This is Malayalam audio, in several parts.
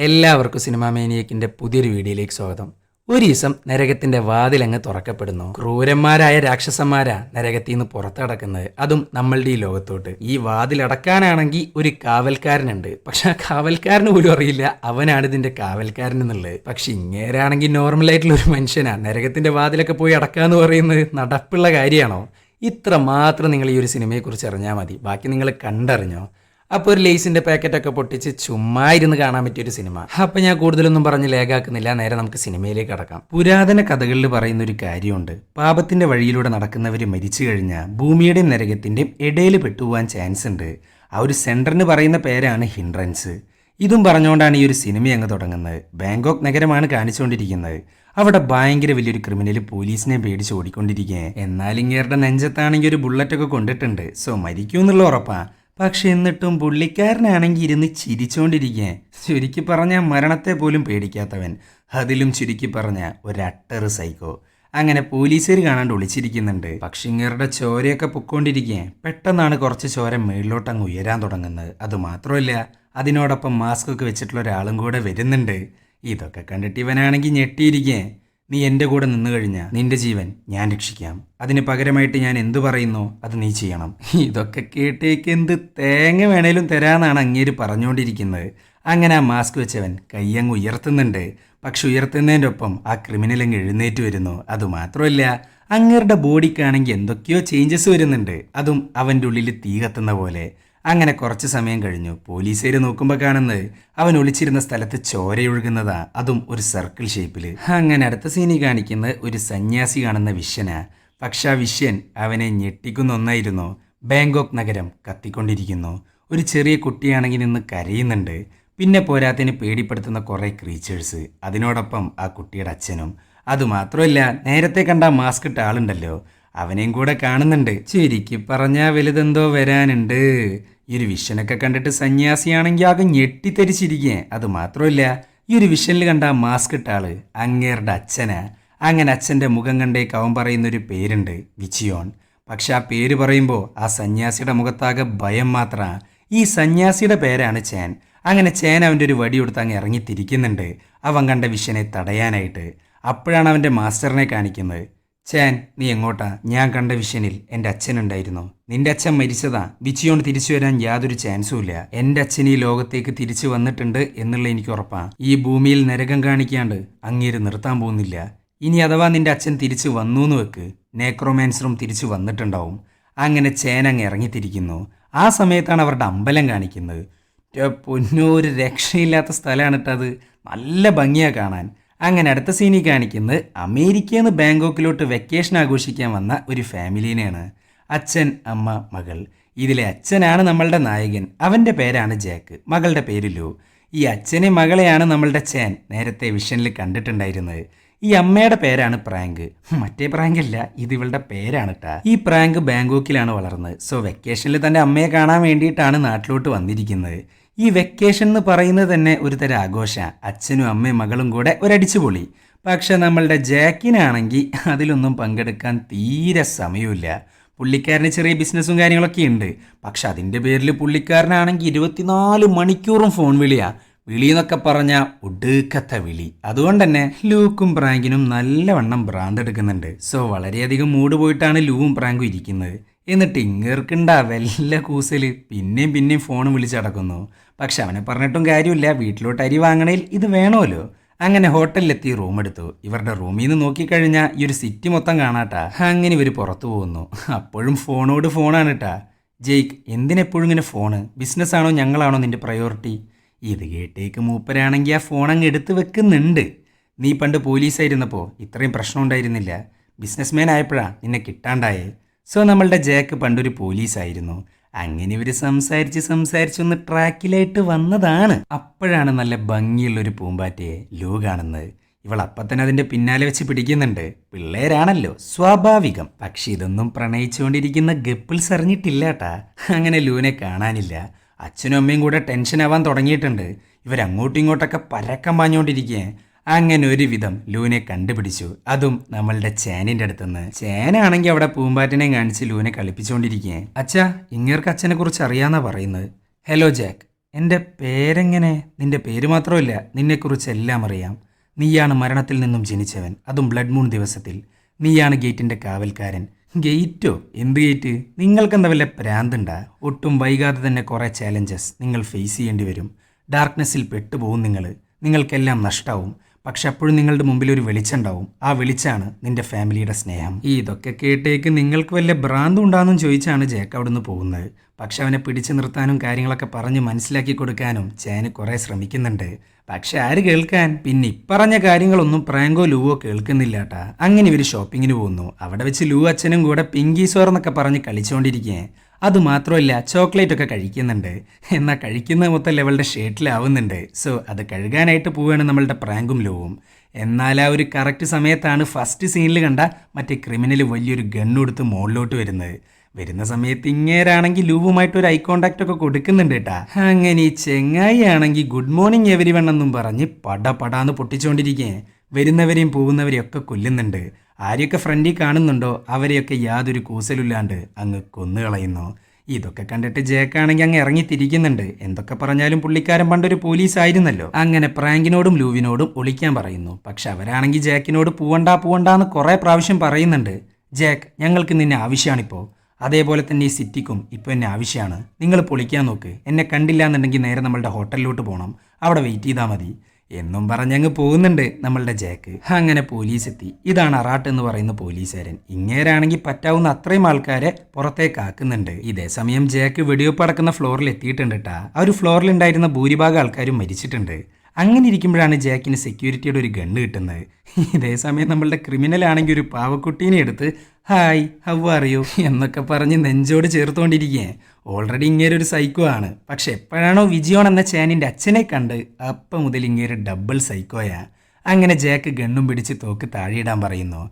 എല്ലാവർക്കും സിനിമാ മേനിയക്കിന്റെ പുതിയൊരു വീഡിയോയിലേക്ക് സ്വാഗതം. ഒരു ദിവസം നരകത്തിന്റെ വാതിലങ്ങ് തുറക്കപ്പെടുന്നു. ക്രൂരന്മാരായ രാക്ഷസന്മാരാ നരകത്തിൽ നിന്ന് പുറത്തു കടക്കുന്നത്, അതും നമ്മളുടെ ഈ ലോകത്തോട്ട്. ഈ വാതിലടക്കാനാണെങ്കിൽ ഒരു കാവൽക്കാരനുണ്ട്. പക്ഷെ ആ കാവൽക്കാരന് പോലും അറിയില്ല അവനാണ് ഇതിന്റെ കാവൽക്കാരൻ എന്നുള്ളത്. പക്ഷെ ഇങ്ങേരാണെങ്കിൽ നോർമൽ ആയിട്ടുള്ള ഒരു മനുഷ്യനാ. നരകത്തിന്റെ വാതിലൊക്കെ പോയി അടക്കാന്ന് പറയുന്നത് നടപ്പുള്ള കാര്യമാണോ? ഇത്ര മാത്രം നിങ്ങൾ ഈ ഒരു സിനിമയെക്കുറിച്ച് അറിഞ്ഞാൽ മതി, ബാക്കി നിങ്ങൾ കണ്ടറിഞ്ഞോ. അപ്പോൾ ഒരു ലേസിന്റെ പാക്കറ്റൊക്കെ പൊട്ടിച്ച് ചുമ്മാ ഇരുന്ന് കാണാൻ പറ്റിയൊരു സിനിമ. അപ്പം ഞാൻ കൂടുതലൊന്നും പറഞ്ഞ് ലേഖാക്കുന്നില്ല, നേരെ നമുക്ക് സിനിമയിലേക്ക് കടക്കാം. പുരാതന കഥകളിൽ പറയുന്ന ഒരു കാര്യമുണ്ട്, പാപത്തിന്റെ വഴിയിലൂടെ നടക്കുന്നവർ മരിച്ചു കഴിഞ്ഞാൽ ഭൂമിയുടെയും നരകത്തിന്റെയും ഇടയിൽ പെട്ടുപോകാൻ ചാൻസ് ഉണ്ട്. ആ ഒരു സെന്ററിന് പറയുന്ന പേരാണ് ഹിൻഡ്രൻസ്. ഇതും പറഞ്ഞുകൊണ്ടാണ് ഈ ഒരു സിനിമ അങ്ങ് തുടങ്ങുന്നത്. ബാങ്കോക്ക് നഗരമാണ് കാണിച്ചുകൊണ്ടിരിക്കുന്നത്. അവിടെ ഭയങ്കര വലിയൊരു ക്രിമിനൽ പോലീസിനെ പേടിച്ച് ഓടിക്കൊണ്ടിരിക്കുക. എന്നാൽ ഇങ്ങേരുടെ നെഞ്ചത്താണെങ്കിൽ ഒരു ബുള്ളറ്റൊക്കെ കൊണ്ടിട്ടുണ്ട്, സോ മരിക്കൂന്നുള്ള ഉറപ്പാ. പക്ഷെ എന്നിട്ടും പുള്ളിക്കാരനാണെങ്കിൽ ഇരുന്ന് ചിരിച്ചോണ്ടിരിക്കുക. ചുരുക്കി പറഞ്ഞാൽ മരണത്തെ പോലും പേടിക്കാത്തവൻ, അതിലും ചുരുക്കി പറഞ്ഞ ഒരട്ടർ സൈക്കോ. അങ്ങനെ പോലീസുകാർ കാണാണ്ട് ഒളിച്ചിരിക്കുന്നുണ്ട്. പക്ഷെ ഇങ്ങേരുടെ ചോരയൊക്കെ പൊക്കോണ്ടിരിക്കുക. പെട്ടെന്നാണ് കുറച്ച് ചോര മേളിലോട്ട് അങ്ങ് ഉയരാൻ തുടങ്ങുന്നത്. അതുമാത്രമല്ല, അതിനോടൊപ്പം മാസ്ക് ഒക്കെ വെച്ചിട്ടുള്ള ഒരാളും കൂടെ വരുന്നുണ്ട്. ഇതൊക്കെ കണ്ടിട്ട് ഇവനാണെങ്കിൽ ഞെട്ടിയിരിക്കേ. നീ എൻ്റെ കൂടെ നിന്നു കഴിഞ്ഞാൽ നിന്റെ ജീവൻ ഞാൻ രക്ഷിക്കാം, അതിന് പകരമായിട്ട് ഞാൻ എന്തു പറയുന്നോ അത് നീ ചെയ്യണം. ഇതൊക്കെ കേട്ടേക്ക് എന്ത് തേങ്ങ വേണേലും തരാന്നാണ് അങ്ങേര് പറഞ്ഞുകൊണ്ടിരിക്കുന്നത്. അങ്ങനെ ആ മാസ്ക് വെച്ചവൻ കയ്യങ്ങ് ഉയർത്തുന്നുണ്ട്. പക്ഷെ ഉയർത്തുന്നതിൻ്റെ ഒപ്പം ആ ക്രിമിനൽ അങ്ങ് എഴുന്നേറ്റ് വരുന്നു. അതുമാത്രമല്ല, അങ്ങേരുടെ ബോഡിക്കാണെങ്കിൽ എന്തൊക്കെയോ ചേഞ്ചസ് വരുന്നുണ്ട്, അതും അവൻ്റെ ഉള്ളിൽ തീ കത്തുന്ന പോലെ. അങ്ങനെ കുറച്ച് സമയം കഴിഞ്ഞു. പോലീസുകാർ നോക്കുമ്പോൾ കാണുന്നത് അവൻ ഒളിച്ചിരുന്ന സ്ഥലത്ത് ചോരയൊഴുകുന്നതാ, അതും ഒരു സർക്കിൾ ഷേപ്പിൽ. അങ്ങനെ അടുത്ത സീനിൽ കാണിക്കുന്നത് ഒരു സന്യാസി കാണുന്ന വിഷ്യനാ. പക്ഷെ ആ വിഷ്യൻ അവനെ ഞെട്ടിക്കുന്ന ഒന്നായിരുന്നു. ബാങ്കോക്ക് നഗരം കത്തിക്കൊണ്ടിരിക്കുന്നു. ഒരു ചെറിയ കുട്ടിയാണെങ്കിൽ നിന്ന് കരയുന്നുണ്ട്. പിന്നെ പോരാത്തിന് പേടിപ്പെടുത്തുന്ന കുറേ ക്രീച്ചേഴ്സ്, അതിനോടൊപ്പം ആ കുട്ടിയുടെ അച്ഛനും. അതുമാത്രമല്ല, നേരത്തെ കണ്ട മാസ്ക് ഇട്ട ആളുണ്ടല്ലോ, അവനെയും കൂടെ കാണുന്നുണ്ട്. ചുരുക്കി പറഞ്ഞാൽ വലുതെന്തോ വരാനുണ്ട്. ഈ ഒരു വിഷനൊക്കെ കണ്ടിട്ട് സന്യാസിയാണെങ്കിൽ ആകെ ഞെട്ടിത്തെരിച്ചിരിക്കേ. അത് മാത്രമല്ല, ഈ ഒരു വിഷനിൽ കണ്ട മാസ്ക് ഇട്ട ആള് അങ്ങേരുടെ അച്ഛനാ. അങ്ങനെ അച്ഛൻ്റെ മുഖം കണ്ടേക്ക് അവൻ പറയുന്നൊരു പേരുണ്ട്, വിച്ചിയോൺ. പക്ഷെ ആ പേര് പറയുമ്പോൾ ആ സന്യാസിയുടെ മുഖത്താകെ ഭയം മാത്രമാണ്. ഈ സന്യാസിയുടെ പേരാണ് ചാൻ. അങ്ങനെ ചാൻ അവൻ്റെ ഒരു വടി കൊടുത്ത് അങ്ങ് ഇറങ്ങിത്തിരിക്കുന്നുണ്ട് അവൻ കണ്ട വിഷനെ തടയാനായിട്ട്. അപ്പോഴാണ് അവൻ്റെ മാസ്റ്ററിനെ കാണിക്കുന്നത്. ചാൻ, നീ എങ്ങോട്ടാ? ഞാൻ കണ്ട വിഷനിൽ എൻ്റെ അച്ഛനുണ്ടായിരുന്നു. നിന്റെ അച്ഛൻ മരിച്ചതാ. വിച്ചിയോണ്ട് തിരിച്ചു വരാൻ യാതൊരു ചാൻസും ഇല്ല. എൻ്റെ അച്ഛൻ ഈ ലോകത്തേക്ക് തിരിച്ചു വന്നിട്ടുണ്ട് എന്നുള്ള എനിക്ക് ഉറപ്പാ. ഈ ഭൂമിയിൽ നരകം കാണിക്കാണ്ട് അങ്ങേര് നിർത്താൻ പോകുന്നില്ല. ഇനി അഥവാ നിന്റെ അച്ഛൻ തിരിച്ചു വന്നു എന്ന് വെക്ക്, നേക്രോമാൻസറും തിരിച്ചു വന്നിട്ടുണ്ടാവും. അങ്ങനെ ചേൻ അങ്ങ് ഇറങ്ങിത്തിരിക്കുന്നു. ആ സമയത്താണ് അവരുടെ അമ്പലം കാണിക്കുന്നത്. പൊന്നൂര് രക്ഷയില്ലാത്ത സ്ഥലമാണ് കേട്ടത്, നല്ല ഭംഗിയാണ് കാണാൻ. അങ്ങനെ അടുത്ത സീനിൽ കാണിക്കുന്നത് അമേരിക്കയിൽ നിന്ന് ബാങ്കോക്കിലോട്ട് വെക്കേഷൻ ആഘോഷിക്കാൻ വന്ന ഒരു ഫാമിലീനെയാണ്. അച്ഛൻ, അമ്മ, മകൾ. ഇതിലെ അച്ഛനാണ് നമ്മളുടെ നായകൻ. അവൻ്റെ പേരാണ് ജാക്ക്, മകളുടെ പേര് ലൂ. ഈ അച്ഛനെ മകളെയാണ് നമ്മളുടെ ചാൻ നേരത്തെ വിഷനിൽ കണ്ടിട്ടുണ്ടായിരുന്നത്. ഈ അമ്മയുടെ പേരാണ് പ്രാങ്ക്. മറ്റേ പ്രാങ്ക് അല്ല, ഇത് ഇവളുടെ പേരാണ് കേട്ടാ. ഈ പ്രാങ്ക് ബാങ്കോക്കിലാണ് വളർന്നത്. സോ വെക്കേഷനിൽ തൻ്റെ അമ്മയെ കാണാൻ വേണ്ടിയിട്ടാണ് നാട്ടിലോട്ട് വന്നിരിക്കുന്നത്. ഈ വെക്കേഷൻ എന്ന് പറയുന്നത് തന്നെ ഒരു തരം ആഘോഷമാണ്. അച്ഛനും അമ്മയും മകളും കൂടെ ഒരടിച്ചുപൊളി. പക്ഷെ നമ്മളുടെ ജാക്കിനാണെങ്കിൽ അതിലൊന്നും പങ്കെടുക്കാൻ തീരെ സമയമില്ല. പുള്ളിക്കാരന് ചെറിയ ബിസിനസ്സും കാര്യങ്ങളൊക്കെ ഉണ്ട്. പക്ഷെ അതിൻ്റെ പേരിൽ പുള്ളിക്കാരനാണെങ്കിൽ 24 മണിക്കൂറും ഫോൺ വിളിയാണ്. വിളി എന്നൊക്കെ പറഞ്ഞാൽ ഒടുക്കത്തെ വിളി. അതുകൊണ്ട് തന്നെ ലൂക്കും പ്രാങ്കിനും നല്ലവണ്ണം ഭ്രാന്തെടുക്കുന്നുണ്ട്. സോ വളരെയധികം മൂഡ് പോയിട്ടാണ് ലൂവും പ്രാങ്കും ഇരിക്കുന്നത്. എന്നിട്ട് ഇങ്ങേർക്കുണ്ടാ വല്ല കൂസല് പിന്നെയും ഫോൺ വിളിച്ചടക്കുന്നു. പക്ഷെ അവനെ പറഞ്ഞിട്ടും കാര്യമില്ല, വീട്ടിലോട്ട് അരി വാങ്ങണേൽ ഇത് വേണമല്ലോ. അങ്ങനെ ഹോട്ടലിലെത്തി റൂം എടുത്തു. ഇവരുടെ റൂമിൽ നിന്ന് നോക്കിക്കഴിഞ്ഞാൽ ഈ ഒരു സിറ്റി മൊത്തം കാണാട്ടാ. അങ്ങനെ ഇവർ പുറത്തു പോകുന്നു. അപ്പോഴും ഫോണോട് ഫോണാണ് കേട്ടാ. ജെയ്ക്ക്, എന്തിനെപ്പോഴും ഇങ്ങനെ ഫോണ്? ബിസിനസ്സാണോ ഞങ്ങളാണോ നിന്റെ പ്രയോറിറ്റി? ഇത് കേട്ടേക്ക് മൂപ്പരാണെങ്കിൽ ആ ഫോൺ അങ്ങ് എടുത്ത് വെക്കുന്നുണ്ട്. നീ പണ്ട് പോലീസായിരുന്നപ്പോൾ ഇത്രയും പ്രശ്നം ഉണ്ടായിരുന്നില്ല, ബിസിനസ്മാൻ ആയപ്പോഴാണ് നിന്നെ കിട്ടാണ്ടായേ. സോ നമ്മളുടെ ജാക്ക് പണ്ടൊരു പോലീസായിരുന്നു. അങ്ങനെ ഇവർ സംസാരിച്ചൊന്ന് ട്രാക്കിലായിട്ട് വന്നതാണ്. അപ്പോഴാണ് നല്ല ഭംഗിയുള്ളൊരു പൂമ്പാറ്റയെ ലൂ കാണുന്നത്. ഇവൾ അപ്പം തന്നെ അതിൻ്റെ പിന്നാലെ വെച്ച് പിടിക്കുന്നുണ്ട്. പിള്ളേരാണല്ലോ, സ്വാഭാവികം. പക്ഷെ ഇതൊന്നും പ്രണയിച്ചുകൊണ്ടിരിക്കുന്ന ഗപ്പിൾസ് അറിഞ്ഞിട്ടില്ല കേട്ടാ. അങ്ങനെ ലൂനെ കാണാനില്ല. അച്ഛനും അമ്മയും കൂടെ ടെൻഷൻ ആവാൻ തുടങ്ങിയിട്ടുണ്ട്. ഇവരങ്ങോട്ടും ഇങ്ങോട്ടൊക്കെ പരക്കം പാഞ്ഞുകൊണ്ടിരിക്കുക. അങ്ങനെ ഒരുവിധം ലൂനെ കണ്ടുപിടിച്ചു. അതും നമ്മളുടെ ചേനിൻ്റെ അടുത്തുനിന്ന്. ചേനാണെങ്കിൽ അവിടെ പൂമ്പാറ്റിനെ കാണിച്ച് ലൂനെ കളിപ്പിച്ചുകൊണ്ടിരിക്കുക. അച്ഛാ, ഇങ്ങേർക്ക് അച്ഛനെ കുറിച്ച് അറിയാന്നാ പറയുന്നത്. ഹലോ ജാക്ക്, എൻ്റെ പേരെങ്ങനെ? നിന്റെ പേര് മാത്രമല്ല, നിന്നെക്കുറിച്ച് എല്ലാം അറിയാം. നീയാണ് മരണത്തിൽ നിന്നും ജനിച്ചവൻ, അതും ബ്ലഡ് മൂൺ ദിവസത്തിൽ. നീയാണ് ഗേറ്റിൻ്റെ കാവൽക്കാരൻ. ഗേറ്റോ? എന്ത് ഗേറ്റ്? നിങ്ങൾക്കെന്താ വല്ല പ്രാന്തുണ്ടാ? ഒട്ടും വൈകാതെ തന്നെ കുറേ ചാലഞ്ചസ് നിങ്ങൾ ഫേസ് ചെയ്യേണ്ടി വരും. ഡാർക്ക്നെസ്സിൽ പെട്ടുപോകും നിങ്ങൾക്കെല്ലാം നഷ്ടാവും. പക്ഷെ അപ്പോഴും നിങ്ങളുടെ മുമ്പിൽ ഒരു വെളിച്ചുണ്ടാവും. ആ വെളിച്ചാണ് നിന്റെ ഫാമിലിയുടെ സ്നേഹം. ഇതൊക്കെ കേട്ടേക്ക് നിങ്ങൾക്ക് വല്ല ഭ്രാന്തും ഉണ്ടാകും ചോദിച്ചാണ് ജാക്ക് അവിടുന്ന് പോകുന്നത്. പക്ഷെ അവനെ പിടിച്ചു നിർത്താനും കാര്യങ്ങളൊക്കെ പറഞ്ഞ് മനസ്സിലാക്കി കൊടുക്കാനും ചേന് കുറെ ശ്രമിക്കുന്നുണ്ട്. പക്ഷെ ആര് കേൾക്കാൻ? പിന്നെ ഇപ്പറഞ്ഞ കാര്യങ്ങളൊന്നും പ്രാങ്കോ ലൂവോ കേൾക്കുന്നില്ലാട്ടാ. അങ്ങനെ ഇവർ ഷോപ്പിങ്ങിന് പോകുന്നു. അവിടെ വെച്ച് ലൂ അച്ഛനും കൂടെ പിങ്കി സോർ എന്നൊക്കെ പറഞ്ഞ് കളിച്ചുകൊണ്ടിരിക്കേ. അതുമാത്രമല്ല, ചോക്ലേറ്റ് ഒക്കെ കഴിക്കുന്നുണ്ട്. എന്നാൽ കഴിക്കുന്ന മൊത്തം ലെവളുടെ ഷേർട്ടിലാവുന്നുണ്ട്. സോ അത് കഴുകാനായിട്ട് പോവുകയാണ് നമ്മളുടെ പ്രാങ്കും ലൂവും. എന്നാൽ ആ ഒരു കറക്റ്റ് സമയത്താണ് ഫസ്റ്റ് സീനിൽ കണ്ട മറ്റേ ക്രിമിനൽ വലിയൊരു ഗണ്ണെടുത്ത് മുകളിലോട്ട് വരുന്ന സമയത്ത് ഇങ്ങേരാണെങ്കിൽ ലൂവുമായിട്ട് ഒരു ഐ കോണ്ടാക്ട് ഒക്കെ കൊടുക്കുന്നുണ്ട് കേട്ടാ. അങ്ങനെ ഈ ചെങ്ങായി ആണെങ്കിൽ ഗുഡ് മോർണിംഗ് എവരി വൺ എന്നും പറഞ്ഞ് പടാന്ന് പൊട്ടിച്ചുകൊണ്ടിരിക്കേ. വരുന്നവരെയും പോകുന്നവരെയും ഒക്കെ കൊല്ലുന്നുണ്ട്. ആരെയൊക്കെ ഫ്രണ്ടിൽ കാണുന്നുണ്ടോ അവരെയൊക്കെ യാതൊരു കൂസലില്ലാണ്ട് അങ്ങ് കൊന്നുകളയുന്നു. ഇതൊക്കെ കണ്ടിട്ട് ജേക്കാണെങ്കിൽ അങ്ങ് ഇറങ്ങിത്തിരിക്കുന്നുണ്ട്. എന്തൊക്കെ പറഞ്ഞാലും പുള്ളിക്കാരൻ പണ്ടൊരു പോലീസ് ആയിരുന്നല്ലോ. അങ്ങനെ പ്രാങ്കിനോടും ലൂവിനോടും ഒളിക്കാൻ പറയുന്നു. പക്ഷെ അവരാണെങ്കിൽ ജാക്കിനോട് പോവണ്ടാന്ന് കുറെ പ്രാവശ്യം പറയുന്നുണ്ട്. ജാക്ക്, ഞങ്ങൾക്ക് നിന്നെ ആവശ്യമാണിപ്പോൾ. അതേപോലെ തന്നെ ഈ സിറ്റിക്കും ഇപ്പോൾ എന്നെ ആവശ്യമാണ്. നിങ്ങൾ പൊളിക്കാൻ നോക്ക്. എന്നെ കണ്ടില്ല എന്നുണ്ടെങ്കിൽ നേരെ നമ്മളുടെ ഹോട്ടലിലോട്ട് പോകണം. അവിടെ വെയിറ്റ് ചെയ്താൽ മതി എന്നും പറഞ്ഞങ്ങ് പോകുന്നുണ്ട് നമ്മളുടെ ജാക്ക്. അങ്ങനെ പോലീസ് എത്തി. ഇതാണ് അറാട്ട് എന്ന് പറയുന്ന പോലീസുകാരൻ. ഇങ്ങേരാണെങ്കിൽ പറ്റാവുന്ന അത്രയും ആൾക്കാരെ പുറത്തേക്ക് ആക്കുന്നുണ്ട്. ഇതേ സമയം ജാക്ക് വെടിവെപ്പ് അടക്കുന്ന ഫ്ലോറിൽ എത്തിയിട്ടുണ്ട് കേട്ടാ. ആ ഒരു ഫ്ലോറിൽ ഉണ്ടായിരുന്ന ഭൂരിഭാഗം ആൾക്കാരും മരിച്ചിട്ടുണ്ട്. അങ്ങനെ ഇരിക്കുമ്പോഴാണ് ജാക്കിന് സെക്യൂരിറ്റിയുടെ ഒരു ഗണ്ണ് കിട്ടുന്നത്. ഇതേ സമയം നമ്മളുടെ ക്രിമിനൽ ആണെങ്കിൽ ഒരു പാവക്കുട്ടീനെ എടുത്ത് ഹായ് ഹൗ ആർ യു എന്നൊക്കെ പറഞ്ഞ് നെഞ്ചോട് ചേർത്തുകൊണ്ടിരിക്കുകയെ. ഓൾറെഡി ഇങ്ങേരെ ഒരു സൈക്കോ ആണ്. പക്ഷെ എപ്പോഴാണോ വിജയോൺ എന്ന ചേനിൻ്റെ അച്ഛനെ കണ്ട് അപ്പം മുതൽ ഇങ്ങേര് ഡബിൾ സൈക്കോയാ. അങ്ങനെ ജാക്ക് ഗണ്ണും പിടിച്ച് തോക്ക് താഴെയിടാൻ പറയുന്നു.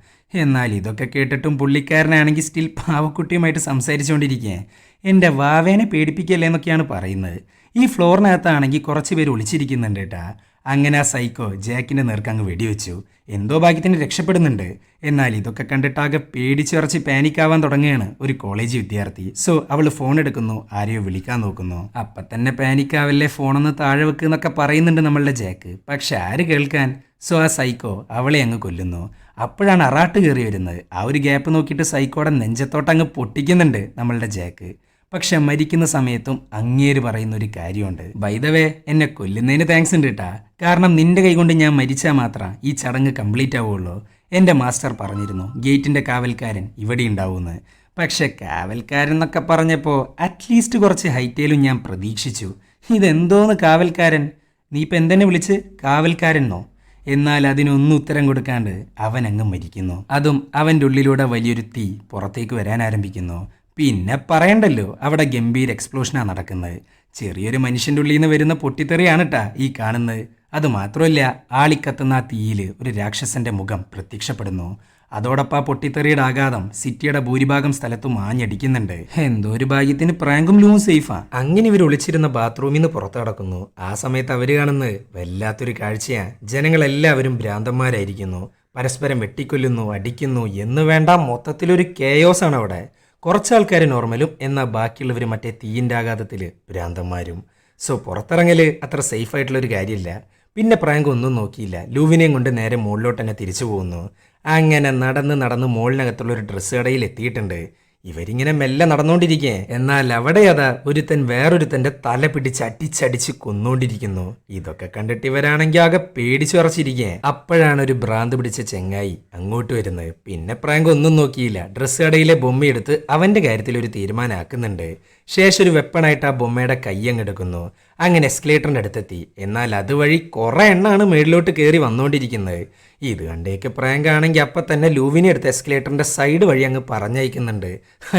എന്നാൽ ഇതൊക്കെ കേട്ടിട്ടും പുള്ളിക്കാരനാണെങ്കിൽ സ്റ്റിൽ പാവക്കുട്ടിയുമായിട്ട് സംസാരിച്ചുകൊണ്ടിരിക്കുകയെ. എൻ്റെ വാവേനെ പേടിപ്പിക്കല്ലേ എന്നൊക്കെയാണ് പറയുന്നത്. ഈ ഫ്ലോറിനകത്താണെങ്കിൽ കുറച്ച് പേര് ഒളിച്ചിരിക്കുന്നുണ്ട് കേട്ടാ. അങ്ങനെ ആ സൈക്കോ ജാക്കിൻ്റെ നേർക്ക് അങ്ങ് വെടിവെച്ചു. എന്തോ ഭാഗ്യത്തിന് രക്ഷപ്പെടുന്നുണ്ട്. എന്നാൽ ഇതൊക്കെ കണ്ടിട്ടാകെ പേടിച്ചിറച്ച് പാനിക്കാവാൻ തുടങ്ങുകയാണ് ഒരു കോളേജ് വിദ്യാർത്ഥി. സോ അവൾ ഫോൺ എടുക്കുന്നു, ആരെയോ വിളിക്കാൻ നോക്കുന്നു. അപ്പം തന്നെ പാനിക്കാവല്ലേ, ഫോണൊന്ന് താഴെ വെക്ക് എന്നൊക്കെ പറയുന്നുണ്ട് നമ്മളുടെ ജാക്ക്. പക്ഷെ ആര് കേൾക്കാൻ? സോ ആ സൈക്കോ അവളെ അങ്ങ് കൊല്ലുന്നു. അപ്പോഴാണ് അറാട്ട് കയറി വരുന്നത്. ആ ഒരു ഗ്യാപ്പ് നോക്കിയിട്ട് സൈക്കോടെ നെഞ്ചത്തോട്ടങ്ങ് പൊട്ടിക്കുന്നുണ്ട് നമ്മളുടെ ജാക്ക്. പക്ഷെ മരിക്കുന്ന സമയത്തും അങ്ങേര് പറയുന്ന ഒരു കാര്യമുണ്ട്. ബൈ ദ വേ, എന്നെ കൊല്ലുന്നതിന് താങ്ക്സ് ഉണ്ട് കേട്ടാ. കാരണം നിന്റെ കൈകൊണ്ട് ഞാൻ മരിച്ചാൽ മാത്രം ഈ ചടങ്ങ് കംപ്ലീറ്റ് ആവുള്ളൂ. എൻ്റെ മാസ്റ്റർ പറഞ്ഞിരുന്നു ഗേറ്റിൻ്റെ കാവൽക്കാരൻ ഇവിടെ ഉണ്ടാവുമെന്ന്. പക്ഷെ കാവൽക്കാരൻ എന്നൊക്കെ പറഞ്ഞപ്പോൾ അറ്റ്ലീസ്റ്റ് കുറച്ച് ഹൈറ്റേലും ഞാൻ പ്രതീക്ഷിച്ചു. ഇതെന്തോന്ന് കാവൽക്കാരൻ? നീ ഇപ്പം എന്തെന്നെ വിളിച്ച് കാവൽക്കാരെന്നോ? എന്നാൽ അതിനൊന്നും ഉത്തരം കൊടുക്കാണ്ട് അവൻ അങ്ങ് മരിക്കുന്നു. അതും അവൻ്റെ ഉള്ളിലൂടെ വലിയൊരു തീ പുറത്തേക്ക് വരാൻ ആരംഭിക്കുന്നു. പിന്നെ പറയണ്ടല്ലോ, അവിടെ ഗംഭീര എക്സ്പ്ലോഷനാണ് നടക്കുന്നത്. ചെറിയൊരു മനുഷ്യൻ്റെ ഉള്ളിൽ നിന്ന് വരുന്ന പൊട്ടിത്തെറിയാണ് കേട്ടാ ഈ കാണുന്നത്. അതുമാത്രമല്ല, ആളിക്കത്തുന്ന ആ തീയിൽ ഒരു രാക്ഷസന്റെ മുഖം പ്രത്യക്ഷപ്പെടുന്നു. അതോടൊപ്പം ആ പൊട്ടിത്തെറിയുടെ ആഘാതം സിറ്റിയുടെ ഭൂരിഭാഗം സ്ഥലത്തും ആഞ്ഞടിക്കുന്നുണ്ട്. എന്തോ ഒരു ഭാഗ്യത്തിന് പ്രാങ്കും ലൂവും സേഫാ. അങ്ങനെ ഇവർ ഒളിച്ചിരുന്ന ബാത്റൂമിൽ നിന്ന് പുറത്തു കടക്കുന്നു. ആ സമയത്ത് അവർ കാണുന്നത് വല്ലാത്തൊരു കാഴ്ചയാ. ജനങ്ങളെല്ലാവരും ഭ്രാന്തന്മാരായിരിക്കുന്നു. പരസ്പരം വെട്ടിക്കൊല്ലുന്നു, അടിക്കുന്നു എന്ന് വേണ്ട, മൊത്തത്തിലൊരു കേയോസാണ് അവിടെ. കുറച്ചാൾക്കാർ നോർമലും, എന്നാൽ ബാക്കിയുള്ളവർ മറ്റേ തീയിൻ്റെ ആഘാതത്തിൽ ഭ്രാന്തന്മാരും. സോ പുറത്തിറങ്ങൽ അത്ര സേഫ് ആയിട്ടുള്ളൊരു കാര്യമില്ല. പിന്നെ പ്രാങ്ക് ഒന്നും നോക്കിയില്ല. ലൂവിനെയും കൊണ്ട് നേരെ മുകളിലോട്ട് തന്നെ തിരിച്ചു പോകുന്നു. അങ്ങനെ നടന്ന് മുകളിനകത്തുള്ളൊരു ഡ്രസ്സ് കടയിൽ എത്തിയിട്ടുണ്ട്. ഇവരിങ്ങനെ മെല്ലെ നടന്നുകൊണ്ടിരിക്കേ. എന്നാൽ അവിടെ അതാ ഒരുത്തൻ വേറൊരുത്തൻ്റെ തല പിടിച്ച് അടിച്ചടിച്ച് കൊന്നുകൊണ്ടിരിക്കുന്നു. ഇതൊക്കെ കണ്ടിട്ട് ഇവരാണെങ്കിൽ ആകെ പേടിച്ചുറച്ചിരിക്കേ. അപ്പോഴാണ് ഒരു ഭ്രാന്ത് പിടിച്ച ചെങ്ങായി അങ്ങോട്ട് വരുന്നത്. പിന്നെ പ്രാങ്ക് ഒന്നും നോക്കിയില്ല. ഡ്രസ്സ് കടയിലെ ബൊമ്മയെടുത്ത് അവൻ്റെ കാര്യത്തിൽ ഒരു തീരുമാനമാക്കുന്നുണ്ട്. ശേഷം ഒരു വെപ്പണായിട്ട് ആ ബൊമ്മയുടെ കൈ അങ്ങെടുക്കുന്നു. അങ്ങനെ എസ്കലേറ്ററിൻ്റെ അടുത്തെത്തി. എന്നാൽ അതുവഴി കുറേ എണ്ണാണ് മേളിലോട്ട് കയറി വന്നുകൊണ്ടിരിക്കുന്നത്. ഇത് കണ്ടേക്ക് പ്രാങ്ക് ആണെങ്കിൽ അപ്പം തന്നെ ലൂവിനെ എടുത്ത് എസ്കലേറ്ററിൻ്റെ സൈഡ് വഴി അങ്ങ് പറഞ്ഞയക്കുന്നുണ്ട്.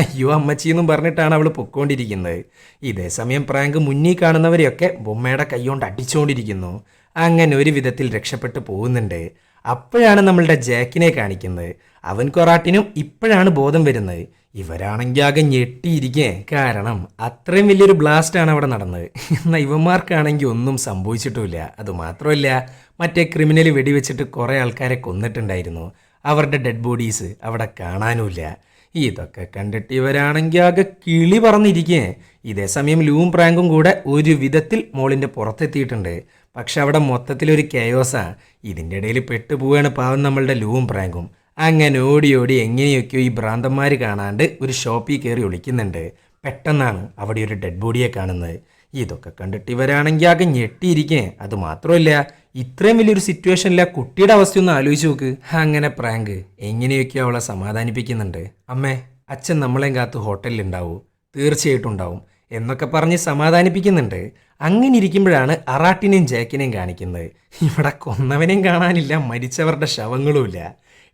അയ്യോ അമ്മച്ചി എന്നും പറഞ്ഞിട്ടാണ് അവൾ പൊക്കോണ്ടിരിക്കുന്നത്. ഇതേ സമയം പ്രാങ്ക് മുന്നിൽ കാണുന്നവരെയൊക്കെ ബൊമ്മയുടെ കൈ കൊണ്ട് അടിച്ചുകൊണ്ടിരിക്കുന്നു. അങ്ങനെ ഒരു വിധത്തിൽ രക്ഷപ്പെട്ടു പോകുന്നുണ്ട്. അപ്പോഴാണ് നമ്മളുടെ ജാക്കിനെ കാണിക്കുന്നത്. അവൻ കൊറാട്ടിനും ഇപ്പോഴാണ് ബോധം വരുന്നത്. ഇവരാണെങ്കിൽ ആകെ ഞെട്ടിയിരിക്കേ. കാരണം അത്രയും വലിയൊരു ബ്ലാസ്റ്റാണ് അവിടെ നടന്നത്. എന്നാൽ ഇവന്മാർക്കാണെങ്കിൽ ഒന്നും സംഭവിച്ചിട്ടുമില്ല. അതുമാത്രമല്ല, മറ്റേ ക്രിമിനൽ വെടിവെച്ചിട്ട് കുറേ ആൾക്കാരെ കൊന്നിട്ടുണ്ടായിരുന്നു. അവരുടെ ഡെഡ് ബോഡീസ് അവിടെ കാണാനുമില്ല. ഇതൊക്കെ കണ്ടിട്ട് ഇവരാണെങ്കിൽ ആകെ കിളി പറന്നിരിക്കേ. ഇതേ സമയം ലൂവും പ്രാങ്കും കൂടെ ഒരു വിധത്തിൽ മോളിൻ്റെ പുറത്തെത്തിയിട്ടുണ്ട്. പക്ഷെ അവിടെ മൊത്തത്തിലൊരു കെയോസാ. ഇതിൻ്റെ ഇടയിൽ പെട്ടുപോവാണ് പാവം നമ്മളുടെ ലൂവും പ്രാങ്കും. അങ്ങനെ ഓടി ഓടി എങ്ങനെയൊക്കെയോ ഈ ഭ്രാന്തന്മാർ കാണാണ്ട് ഒരു ഷോപ്പിൽ കയറി ഒളിക്കുന്നുണ്ട്. പെട്ടെന്നാണ് അവിടെ ഒരു ഡെഡ് ബോഡിയെ കാണുന്നത്. ഇതൊക്കെ കണ്ടിട്ട് ഇവരാണെങ്കിൽ ആകെ ഞെട്ടിയിരിക്കേ. അത് മാത്രമല്ല, ഇത്രയും വലിയൊരു സിറ്റുവേഷനിൽ ആ കുട്ടിയുടെ അവസ്ഥയൊന്ന് ആലോചിച്ച് നോക്ക്. അങ്ങനെ പ്രാങ്ക് എങ്ങനെയൊക്കെയോ അവളെ സമാധാനിപ്പിക്കുന്നുണ്ട്. അമ്മേ, അച്ഛൻ നമ്മളെയും കാത്ത് ഹോട്ടലിൽ ഉണ്ടാവൂ, തീർച്ചയായിട്ടും ഉണ്ടാവും എന്നൊക്കെ പറഞ്ഞ് സമാധാനിപ്പിക്കുന്നുണ്ട്. അങ്ങനെ ഇരിക്കുമ്പോഴാണ് അറാട്ടിനെയും ജാക്കിനെയും കാണിക്കുന്നത്. ഇവിടെ കൊന്നവനെയും കാണാനില്ല, മരിച്ചവരുടെ ശവങ്ങളുമില്ല.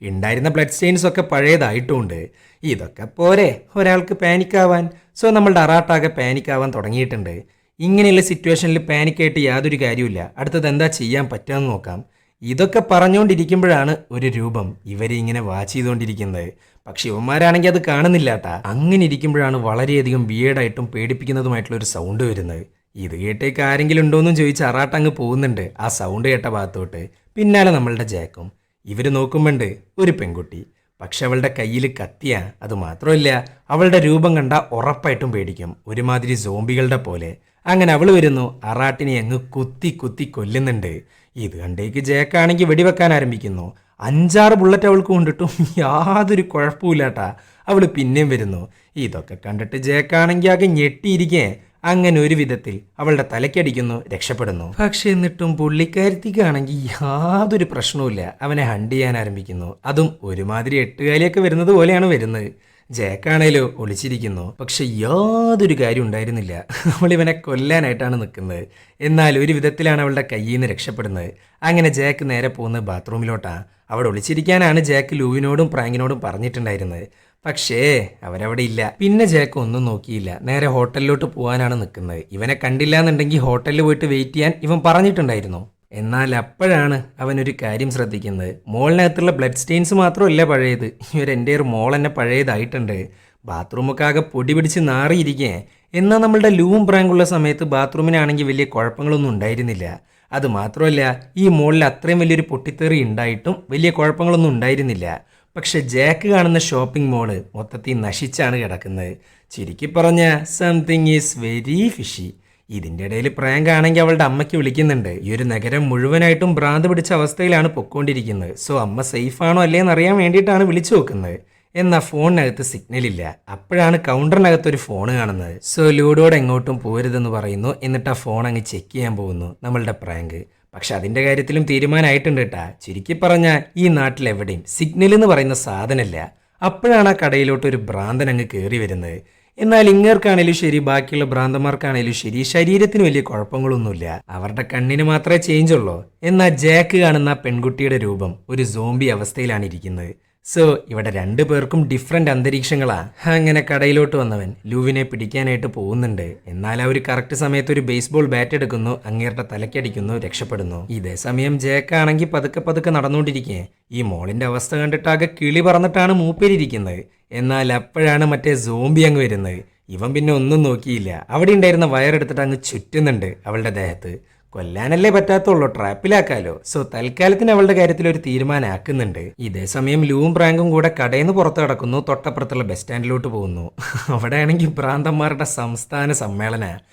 ഉണ്ടായിരുന്ന ബ്ലഡ് സ്റ്റെയിൻസ് ഒക്കെ പഴയതായിട്ടുമുണ്ട്. ഇതൊക്കെ പോരെ ഒരാൾക്ക് പാനിക്കാവാൻ. സോ നമ്മളുടെ അറാട്ടാകെ പാനിക്കാവാൻ തുടങ്ങിയിട്ടുണ്ട്. ഇങ്ങനെയുള്ള സിറ്റുവേഷനിൽ പാനിക്കായിട്ട് യാതൊരു കാര്യമില്ല. അടുത്തത് എന്താ ചെയ്യാൻ പറ്റുമെന്ന് നോക്കാം. ഇതൊക്കെ പറഞ്ഞുകൊണ്ടിരിക്കുമ്പോഴാണ് ഒരു രൂപം ഇവരെ ഇങ്ങനെ വാച്ച് ചെയ്തുകൊണ്ടിരിക്കുന്നത്. പക്ഷെ ഇവന്മാരാണെങ്കിൽ അത് കാണുന്നില്ല കേട്ടാ. അങ്ങനെ ഇരിക്കുമ്പോഴാണ് വളരെയധികം വിയേഡായിട്ടും പേടിപ്പിക്കുന്നതുമായിട്ടുള്ള ഒരു സൗണ്ട് വരുന്നത്. ഇത് കേട്ടേക്ക് ആരെങ്കിലും ഉണ്ടോയെന്നും ചോദിച്ച് അറാട്ട് അങ്ങ് പോകുന്നുണ്ട് ആ സൗണ്ട് കേട്ട ഭാഗത്തോട്ട്. പിന്നാലെ നമ്മളുടെ ജാക്കും. ഇവർ നോക്കുമ്പോണ്ട് ഒരു പെൺകുട്ടി. പക്ഷെ അവളുടെ കയ്യിൽ കത്തിയാ. അത് മാത്രമല്ല, അവളുടെ രൂപം കണ്ട ഉറപ്പായിട്ടും പേടിക്കും, ഒരുമാതിരി സോംബികളുടെ പോലെ. അങ്ങനെ അവൾ വരുന്നു, അറാട്ടിനെ അങ്ങ് കുത്തി കുത്തി കൊല്ലുന്നുണ്ട്. ഇത് കണ്ടേക്ക് ജാക്കാണെങ്കിൽ വെടിവെക്കാൻ ആരംഭിക്കുന്നു. 5-6 ബുള്ളറ്റ് അവൾക്ക് കൊണ്ടിട്ടും യാതൊരു കുഴപ്പമില്ലാട്ടാ. അവൾ പിന്നെയും വരുന്നു. ഇതൊക്കെ കണ്ടിട്ട് ജാക്കാണെങ്കിൽ ആകെ ഞെട്ടിയിരിക്കേ. അങ്ങനെ ഒരു വിധത്തിൽ അവളുടെ തലയ്ക്കടിക്കുന്നു, രക്ഷപ്പെടുന്നു. പക്ഷെ എന്നിട്ടും പുള്ളിക്കാരത്തിക്കാണെങ്കിൽ യാതൊരു പ്രശ്നവുമില്ല. അവനെ ഹണ്ട് ചെയ്യാൻ ആരംഭിക്കുന്നു. അതും ഒരുമാതിരി 8 കാലിയൊക്കെ വരുന്നത് പോലെയാണ് വരുന്നത്. ജാക്കാണേലോ ഒളിച്ചിരിക്കുന്നു. പക്ഷെ യാതൊരു കാര്യം ഉണ്ടായിരുന്നില്ല. അവൾ ഇവനെ കൊല്ലാനായിട്ടാണ് നിൽക്കുന്നത്. എന്നാൽ ഒരു വിധത്തിലാണ് അവളുടെ കയ്യിൽ നിന്ന് രക്ഷപ്പെടുന്നത്. അങ്ങനെ ജാക്ക് നേരെ പോകുന്നത് ബാത്റൂമിലോട്ടാ. അവിടെ ഒളിച്ചിരിക്കാനാണ് ജാക്ക് ലൂവിനോടും പ്രാങ്കിനോടും പറഞ്ഞിട്ടുണ്ടായിരുന്നത്. പക്ഷേ അവരവിടെ ഇല്ല. പിന്നെ ജാക്ക് ഒന്നും നോക്കിയില്ല, നേരെ ഹോട്ടലിലോട്ട് പോകാനാണ് നിൽക്കുന്നത്. ഇവനെ കണ്ടില്ല എന്നുണ്ടെങ്കിൽ ഹോട്ടലിൽ പോയിട്ട് വെയിറ്റ് ചെയ്യാൻ ഇവൻ പറഞ്ഞിട്ടുണ്ടായിരുന്നു. എന്നാൽ അപ്പോഴാണ് അവനൊരു കാര്യം ശ്രദ്ധിക്കുന്നത്. മോളിനകത്തുള്ള ബ്ലഡ് സ്റ്റെയിൻസ് മാത്രമല്ല പഴയത്, എൻ്റെ ഒരു മോൾ തന്നെ പഴയതായിട്ടുണ്ട്. ബാത്റൂമൊക്കെ ആകെ പൊടി പിടിച്ച് നാറിയിരിക്കേ. എന്നാൽ നമ്മളുടെ ലൂവും പ്രാങ്കുള്ള സമയത്ത് ബാത്റൂമിനാണെങ്കിൽ വലിയ കുഴപ്പങ്ങളൊന്നും ഉണ്ടായിരുന്നില്ല. അത് മാത്രമല്ല, ഈ മോളിൽ അത്രയും വലിയൊരു പൊട്ടിത്തെറി ഉണ്ടായിട്ടും വലിയ കുഴപ്പങ്ങളൊന്നും ഉണ്ടായിരുന്നില്ല. പക്ഷെ ജാക്ക് കാണുന്ന ഷോപ്പിംഗ് മോള് മൊത്തത്തിൽ നശിച്ചാണ് കിടക്കുന്നത്. ചുരുക്കി പറഞ്ഞ സംതിങ് ഈസ് വെരി ഫിഷി. ഇതിൻ്റെ ഇടയിൽ പ്രാങ്ക് ആണെങ്കിൽ അവളുടെ അമ്മയ്ക്ക് വിളിക്കുന്നുണ്ട്. ഈ ഒരു നഗരം മുഴുവനായിട്ടും ഭ്രാന്ത് പിടിച്ച അവസ്ഥയിലാണ് പൊക്കോണ്ടിരിക്കുന്നത്. സോ അമ്മ സേഫാണോ അല്ലേന്ന് അറിയാൻ വേണ്ടിയിട്ടാണ് വിളിച്ചു നോക്കുന്നത്. എന്നാൽ ഫോണിനകത്ത് സിഗ്നൽ ഇല്ല. അപ്പോഴാണ് കൗണ്ടറിനകത്ത് ഒരു ഫോൺ കാണുന്നത്. സോ ലൂഡോട് എങ്ങോട്ടും പോരുതെന്ന് പറയുന്നു. എന്നിട്ട് ആ ഫോൺ അങ്ങ് ചെക്ക് ചെയ്യാൻ പോകുന്നു നമ്മളുടെ പ്രാങ്ക്. പക്ഷെ അതിൻ്റെ കാര്യത്തിലും തീരുമാനമായിട്ടുണ്ട് കേട്ടാ. ചുരുക്കി പറഞ്ഞാൽ ഈ നാട്ടിൽ എവിടെയും സിഗ്നൽ എന്ന് പറയുന്ന സാധനമല്ല. അപ്പോഴാണ് ആ കടയിലോട്ട് ഒരു ഭ്രാന്തൻ അങ്ങ് കയറി വരുന്നത്. എന്നാൽ ഇങ്ങേർക്കാണേലും ശരി, ബാക്കിയുള്ള ഭ്രാന്തന്മാർക്കാണേലും ശരി, ശരീരത്തിന് വലിയ കുഴപ്പങ്ങളൊന്നുമില്ല. അവരുടെ കണ്ണിന് മാത്രമേ ചേഞ്ച് ഉള്ളൂ. എന്നാൽ ജാക്ക് കാണുന്ന പെൺകുട്ടിയുടെ രൂപം ഒരു സോംബി അവസ്ഥയിലാണ് ഇരിക്കുന്നത്. സോ ഇവിടെ 2 പേർക്കും ഡിഫറെൻ്റ് അന്തരീക്ഷങ്ങളാ. അങ്ങനെ കടയിലോട്ട് വന്നവൻ ലൂവിനെ പിടിക്കാനായിട്ട് പോകുന്നുണ്ട്. എന്നാൽ ആ ഒരു കറക്റ്റ് സമയത്ത് ഒരു ബേസ്ബോൾ ബാറ്റ് എടുക്കുന്നു, അങ്ങേരുടെ തലക്കടിക്കുന്നു, രക്ഷപ്പെടുന്നു. ഇതേ സമയം ജാക്കാണെങ്കിൽ പതുക്കെ പതുക്കെ നടന്നുകൊണ്ടിരിക്കേ. ഈ മോളിന്റെ അവസ്ഥ കണ്ടിട്ടാകെ കിളി പറന്നിട്ടാണ് മൂപ്പേരിയിരിക്കുന്നത്. എന്നാൽ അപ്പോഴാണ് മറ്റേ സോംബി അങ്ങ് വരുന്നത്. ഇവൻ പിന്നെ ഒന്നും നോക്കിയില്ല. അവിടെ ഉണ്ടായിരുന്ന വയറെടുത്തിട്ട് അങ്ങ് ചുറ്റുന്നുണ്ട് അവളുടെ ദേഹത്ത്. കൊല്ലാനല്ലേ പറ്റാത്തുള്ളൂ, ട്രാപ്പിലാക്കാലോ. സോ തൽക്കാലത്തിന് അവളുടെ കാര്യത്തിൽ ഒരു തീരുമാനമാക്കുന്നുണ്ട്. ഇതേ സമയം ലൂവും പ്രാങ്കും കൂടെ കടയിൽ നിന്ന് പുറത്ത് കിടക്കുന്നു, തൊട്ടപ്പുറത്തുള്ള ബസ് സ്റ്റാൻഡിലോട്ട് പോകുന്നു. അവിടെയാണെങ്കിൽ ഭ്രാന്തന്മാരുടെ സംസ്ഥാന സമ്മേളന.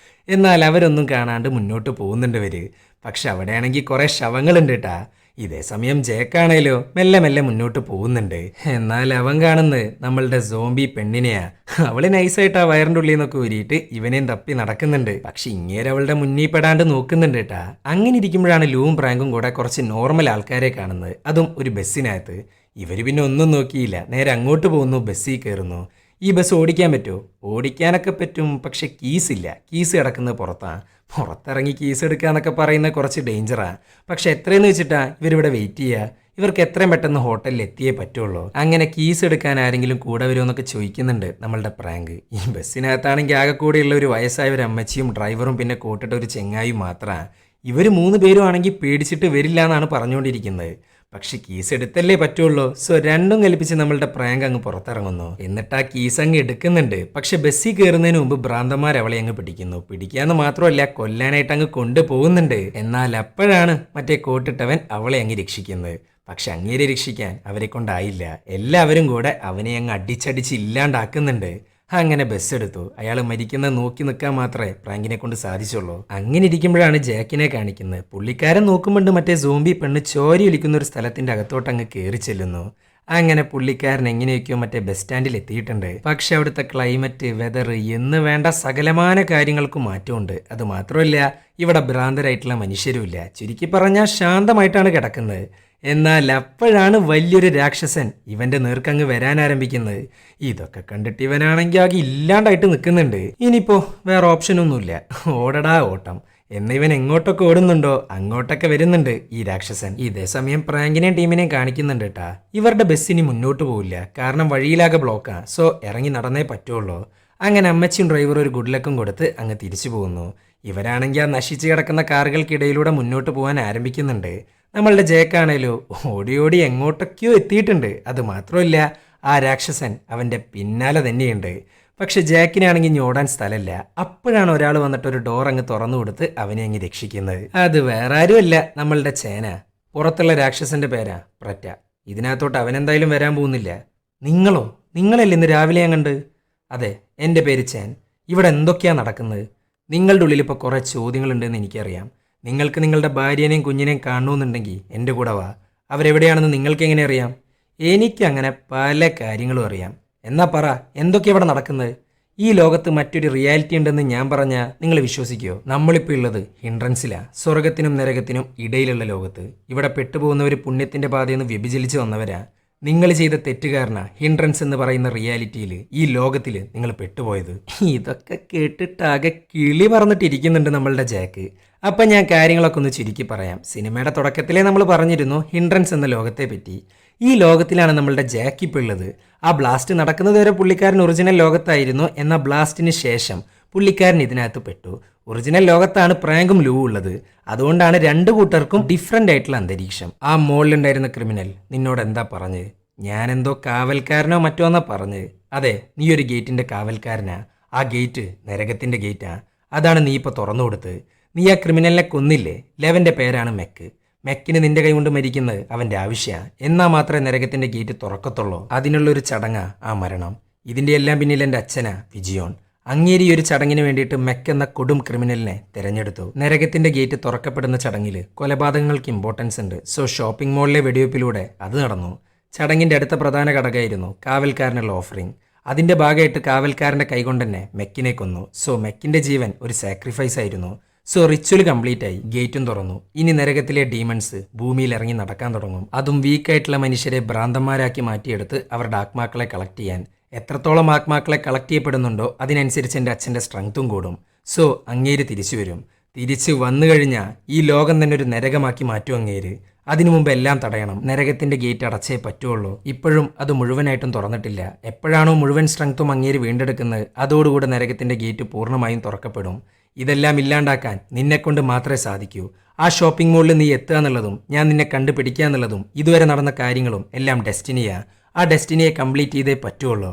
എന്നാൽ അവരൊന്നും കാണാണ്ട് മുന്നോട്ട് പോകുന്നുണ്ട് ഇവര്. പക്ഷെ അവിടെയാണെങ്കിൽ കുറെ ശവങ്ങളുണ്ട് കേട്ടാ. ഇതേ സമയം ജേക്കാണേലോ മെല്ലെ മെല്ലെ മുന്നോട്ട് പോകുന്നുണ്ട്. എന്നാൽ അവൻ കാണുന്നത് നമ്മളുടെ സോംബി പെണ്ണിനെയാ. അവള് നൈസായിട്ട് ആ വയറിൻ്റെ ഉള്ളിൽ നിന്നൊക്കെ ഊരിയിട്ട് ഇവനെയും തപ്പി നടക്കുന്നുണ്ട്. പക്ഷെ ഇങ്ങേര് അവളുടെ മുന്നിൽ പെടാണ്ട് നോക്കുന്നുണ്ട് കേട്ടാ. അങ്ങനെ ഇരിക്കുമ്പോഴാണ് ലൂവും പ്രാങ്കും കൂടെ കുറച്ച് നോർമൽ ആൾക്കാരെ കാണുന്നത്, അതും ഒരു ബസ്സിനകത്ത്. ഇവര് പിന്നെ ഒന്നും നോക്കിയില്ല, നേരെ അങ്ങോട്ട് പോകുന്നു, ബസ്സിൽ കയറുന്നു. ഈ ബസ് ഓടിക്കാൻ പറ്റുമോ? ഓടിക്കാനൊക്കെ പറ്റും, പക്ഷെ കീസ് ഇല്ല. കീസ് കിടക്കുന്നത് പുറത്താണ്. പുറത്തിറങ്ങി കീസ് എടുക്കുക എന്നൊക്കെ പറയുന്നത് കുറച്ച് ഡേഞ്ചറാണ്. പക്ഷെ എത്രയെന്ന് വെച്ചിട്ടാ ഇവരിവിടെ വെയിറ്റ് ചെയ്യുക? ഇവർക്ക് എത്രയും പെട്ടെന്ന് ഹോട്ടലിൽ എത്തിയേ പറ്റുള്ളൂ. അങ്ങനെ കീസ് എടുക്കാൻ ആരെങ്കിലും കൂടെ വരുമോ എന്നൊക്കെ ചോദിക്കുന്നുണ്ട് നമ്മളുടെ പ്രാങ്ക്. ഈ ബസ്സിനകത്താണെങ്കിൽ ആകെ കൂടെയുള്ള ഒരു വയസ്സായ ഒരു അമ്മച്ചിയും ഡ്രൈവറും പിന്നെ കൂട്ടിട്ട ഒരു ചെങ്ങായും മാത്രമാണ്. ഇവർ 3 പേരും ആണെങ്കിൽ പേടിച്ചിട്ട് വരില്ല എന്നാണ് പറഞ്ഞുകൊണ്ടിരിക്കുന്നത്. പക്ഷെ കീസ് എടുത്തല്ലേ പറ്റുള്ളൂ. സോ രണ്ടും കൽപ്പിച്ച് നമ്മളുടെ പ്രാങ്ക് അങ്ങ് പുറത്തിറങ്ങുന്നു. എന്നിട്ട് ആ കീസ് അങ്ങ് എടുക്കുന്നുണ്ട്. പക്ഷെ ബസ്സിൽ കയറുന്നതിന് മുമ്പ് ഭ്രാന്തന്മാർ അവളെ അങ്ങ് പിടിക്കുന്നു. പിടിക്കാന്ന് മാത്രമല്ല, കൊല്ലാനായിട്ട് അങ്ങ് കൊണ്ടുപോകുന്നുണ്ട്. എന്നാൽ അപ്പോഴാണ് മറ്റേ കോട്ടിട്ടവൻ അവളെ അങ്ങ് രക്ഷിക്കുന്നത്. പക്ഷെ അങ്ങേരെ രക്ഷിക്കാൻ അവരെ കൊണ്ടായില്ല. എല്ലാവരും കൂടെ അവനെ അങ്ങ് അടിച്ചടിച്ച് ഇല്ലാണ്ടാക്കുന്നുണ്ട്. അങ്ങനെ ബസ് എടുത്തു. അയാൾ മരിക്കുന്നത് നോക്കി നിൽക്കാൻ മാത്രമേ പ്രാങ്കിനെ കൊണ്ട് സാധിച്ചുള്ളൂ. അങ്ങനെ ഇരിക്കുമ്പോഴാണ് ജാക്കിനെ കാണിക്കുന്നത്. പുള്ളിക്കാരൻ നോക്കുമ്പോണ്ട് മറ്റേ സോംബി പെണ്ണ് ചോരി ഒലിക്കുന്ന ഒരു സ്ഥലത്തിന്റെ അകത്തോട്ട് അങ്ങ് കയറി ചെല്ലുന്നു. അങ്ങനെ പുള്ളിക്കാരൻ എങ്ങനെയൊക്കെയോ മറ്റേ ബസ് സ്റ്റാൻഡിൽ എത്തിയിട്ടുണ്ട്. പക്ഷെ അവിടുത്തെ ക്ലൈമറ്റ്, വെതർ എന്ന് വേണ്ട സകലമാന കാര്യങ്ങൾക്കും മാറ്റമുണ്ട്. അത് മാത്രമല്ല, ഇവിടെ ഭ്രാന്തരായിട്ടുള്ള മനുഷ്യരുമില്ല. ചുരുക്കി പറഞ്ഞാൽ ശാന്തമായിട്ടാണ് കിടക്കുന്നത്. എന്നാൽ അപ്പോഴാണ് വലിയൊരു രാക്ഷസൻ ഇവന്റെ നേർക്കങ്ങ് വരാൻ ആരംഭിക്കുന്നത്. ഇതൊക്കെ കണ്ടിട്ട് ഇവനാണെങ്കിൽ ആകെ ഇല്ലാണ്ടായിട്ട് നിൽക്കുന്നുണ്ട്. ഇനിയിപ്പോ വേറെ ഓപ്ഷനൊന്നുമില്ല, ഓടടാ ഓട്ടം. എന്നിവൻ എങ്ങോട്ടൊക്കെ ഓടുന്നുണ്ടോ അങ്ങോട്ടൊക്കെ വരുന്നുണ്ട് ഈ രാക്ഷസൻ. ഇതേ സമയം പ്രാങ്കിനെയും ടീമിനെയും കാണിക്കുന്നുണ്ട് കേട്ടാ. ഇവരുടെ ബസ്സിനി മുന്നോട്ട് പോവില്ല, കാരണം വഴിയിലാകെ ബ്ലോക്കാ. സോ ഇറങ്ങി നടന്നേ പറ്റുള്ളൂ. അങ്ങനെ അമ്മച്ചിയും ഡ്രൈവറും ഒരു ഗുഡ് ലക്കും കൊടുത്ത് അങ്ങ് തിരിച്ചു പോകുന്നു. ഇവരാണെങ്കിൽ ആ നശിച്ചു കിടക്കുന്ന കാറുകൾക്കിടയിലൂടെ മുന്നോട്ട് പോകാൻ ആരംഭിക്കുന്നുണ്ട്. നമ്മളുടെ ജേക്കാണേലോ ഓടി ഓടി എങ്ങോട്ടൊക്കെയോ എത്തിയിട്ടുണ്ട്. അത് മാത്രമല്ല, ആ രാക്ഷസൻ അവൻ്റെ പിന്നാലെ തന്നെയുണ്ട്. പക്ഷെ ജാക്കിനാണെങ്കിൽ ഇനി ഓടാൻ സ്ഥലമില്ല. അപ്പോഴാണ് ഒരാൾ വന്നിട്ട് ഒരു ഡോർ അങ്ങ് തുറന്നു കൊടുത്ത് അവനെ അങ്ങ് രക്ഷിക്കുന്നത്. അത് വേറെ ആരുമല്ല, നമ്മളുടെ ചേന. പുറത്തുള്ള രാക്ഷസന്റെ പേരാ പ്രറ്റ. ഇതിനകത്തോട്ട് അവനെന്തായാലും വരാൻ പോകുന്നില്ല. നിങ്ങളല്ലേ ഇന്ന് രാവിലെ ഞാൻ കണ്ട്? അതെ, എൻ്റെ പേര് ചേൻ. ഇവിടെ എന്തൊക്കെയാ നടക്കുന്നത്? നിങ്ങളുടെ ഉള്ളിൽ ഇപ്പോൾ കുറേ ചോദ്യങ്ങളുണ്ടെന്ന് എനിക്കറിയാം. നിങ്ങൾക്ക് നിങ്ങളുടെ ഭാര്യേനെയും കുഞ്ഞിനെയും കാണണമെന്നുണ്ടെങ്കിൽ എൻ്റെ കൂടെ വാ. അവരെവിടെയാണെന്ന് നിങ്ങൾക്ക് എങ്ങനെ അറിയാം? എനിക്കങ്ങനെ പല കാര്യങ്ങളും അറിയാം. എന്നാ പറ, എന്തൊക്കെയാണ് ഇവിടെ നടക്കുന്നത്? ഈ ലോകത്ത് മറ്റൊരു റിയാലിറ്റി ഉണ്ടെന്ന് ഞാൻ പറഞ്ഞാൽ നിങ്ങൾ വിശ്വസിക്കുമോ? നമ്മളിപ്പോൾ ഉള്ളത് ഹിൻഡ്രൻസിലാണ്, സ്വർഗത്തിനും നരകത്തിനും ഇടയിലുള്ള ലോകത്ത്. ഇവിടെ പെട്ടുപോകുന്നവർ പുണ്യത്തിൻ്റെ പാതയിൽ നിന്ന് വ്യഭിചലിച്ച് വന്നവരാ. നിങ്ങൾ ചെയ്ത തെറ്റുകാരനാ ഹിൻഡ്രൻസ് എന്ന് പറയുന്ന റിയാലിറ്റിയിൽ, ഈ ലോകത്തിൽ നിങ്ങൾ പെട്ടുപോയത്. ഇതൊക്കെ കേട്ടിട്ടാകെ കിളി പറന്നിട്ടിരിക്കുന്നുണ്ട് നമ്മളുടെ ജാക്ക്. അപ്പം ഞാൻ കാര്യങ്ങളൊക്കെ ഒന്ന് ചുരുക്കി പറയാം. സിനിമയുടെ തുടക്കത്തിലേ നമ്മൾ പറഞ്ഞിരുന്നു ഹിൻഡ്രൻസ് എന്ന ലോകത്തെ പറ്റി. ഈ ലോകത്തിലാണ് നമ്മളുടെ ജാക്ക് ഇപ്പോൾ ഉള്ളത്. ആ ബ്ലാസ്റ്റ് നടക്കുന്നത് വരെ പുള്ളിക്കാരൻ ഒറിജിനൽ ലോകത്തായിരുന്നു. എന്നാൽ ബ്ലാസ്റ്റിന് ശേഷം പുള്ളിക്കാരൻ ഇതിനകത്ത് പെട്ടു. ഒറിജിനൽ ലോകത്താണ് പ്രാങ്കും ലൂ ഉള്ളത്. അതുകൊണ്ടാണ് രണ്ടു കൂട്ടർക്കും ഡിഫറെൻ്റ് ആയിട്ടുള്ള അന്തരീക്ഷം. ആ മോളിലുണ്ടായിരുന്ന ക്രിമിനൽ നിന്നോട് എന്താ പറഞ്ഞത്? ഞാനെന്തോ കാവൽക്കാരനോ മറ്റോ എന്നാ പറഞ്ഞത്. അതെ, നീ ഒരു ഗേറ്റിൻ്റെ കാവൽക്കാരനാ. ആ ഗേറ്റ് നരകത്തിൻ്റെ ഗേറ്റാ. അതാണ് നീ ഇപ്പോൾ തുറന്നു കൊടുത്തത്. നീ ആ ക്രിമിനലിനെ കൊന്നില്ലേ? ലെവൻ്റെ പേരാണ് മെക്ക്. മെക്കിന് നിന്റെ കൈ കൊണ്ട് മരിക്കുന്നത് അവൻ്റെ ആവശ്യമാണ്. എന്നാൽ മാത്രമേ നരകത്തിൻ്റെ ഗേറ്റ് തുറക്കത്തുള്ളൂ. അതിനുള്ളൊരു ചടങ്ങാ ആ മരണം. ഇതിൻ്റെ എല്ലാം പിന്നിൽ എൻ്റെ അച്ഛനാ വിജിയോൺ. അങ്ങേരി ഒരു ചടങ്ങിന് വേണ്ടിയിട്ട് മെക്ക് എന്ന കൊടും ക്രിമിനലിനെ തിരഞ്ഞെടുത്തു. നരകത്തിന്റെ ഗേറ്റ് തുറക്കപ്പെടുന്ന ചടങ്ങിൽ കൊലപാതകങ്ങൾക്ക് ഇമ്പോർട്ടൻസ് ഉണ്ട്. സോ ഷോപ്പിംഗ് മോളിലെ വെടിവെപ്പിലൂടെ അത് നടന്നു. ചടങ്ങിന്റെ അടുത്ത പ്രധാന ഘടകമായിരുന്നു കാവൽക്കാരനുള്ള ഓഫറിംഗ്. അതിന്റെ ഭാഗമായിട്ട് കാവൽക്കാരന്റെ കൈകൊണ്ട് തന്നെ മെക്കിനെ കൊന്നു. സോ മെക്കിന്റെ ജീവൻ ഒരു സാക്രിഫൈസ് ആയിരുന്നു. സോ റിച്വൽ കംപ്ലീറ്റ് ആയി, ഗേറ്റും തുറന്നു. ഇനി നരകത്തിലെ ഡീമൺസ് ഭൂമിയിൽ ഇറങ്ങി നടക്കാൻ തുടങ്ങും. അതും വീക്കായിട്ടുള്ള മനുഷ്യരെ ഭ്രാന്തന്മാരാക്കി മാറ്റിയെടുത്ത് അവരുടെ ആത്മാക്കളെ കളക്ട് ചെയ്യാൻ. എത്രത്തോളം ആത്മാക്കളെ കളക്ട് ചെയ്യപ്പെടുന്നുണ്ടോ അതിനനുസരിച്ച് എൻ്റെ അച്ഛൻ്റെ സ്ട്രെങ്ത്തും കൂടും. സോ അങ്ങേര് തിരിച്ചു വരും. തിരിച്ചു വന്നു കഴിഞ്ഞാൽ ഈ ലോകം തന്നെ ഒരു നരകമാക്കി മാറ്റും അങ്ങേര്. അതിനു മുമ്പ് എല്ലാം തടയണം. നരകത്തിന്റെ ഗേറ്റ് അടച്ചേ പറ്റുള്ളൂ. ഇപ്പോഴും അത് മുഴുവനായിട്ടും തുറന്നിട്ടില്ല. എപ്പോഴാണോ മുഴുവൻ സ്ട്രെങ്ത്തും അങ്ങേര് വീണ്ടെടുക്കുന്നത് അതോടുകൂടെ നരകത്തിന്റെ ഗേറ്റ് പൂർണ്ണമായും തുറക്കപ്പെടും. ഇതെല്ലാം ഇല്ലാണ്ടാക്കാൻ നിന്നെക്കൊണ്ട് മാത്രമേ സാധിക്കൂ. ആ ഷോപ്പിംഗ് മോളിൽ നീ എത്തുക എന്നുള്ളതും ഞാൻ നിന്നെ കണ്ടുപിടിക്കുക എന്നുള്ളതും ഇതുവരെ നടന്ന കാര്യങ്ങളും എല്ലാം ഡെസ്റ്റിനിയാ. ആ ഡെസ്റ്റിനിയെ കംപ്ലീറ്റ് ചെയ്തേ പറ്റുള്ളൂ.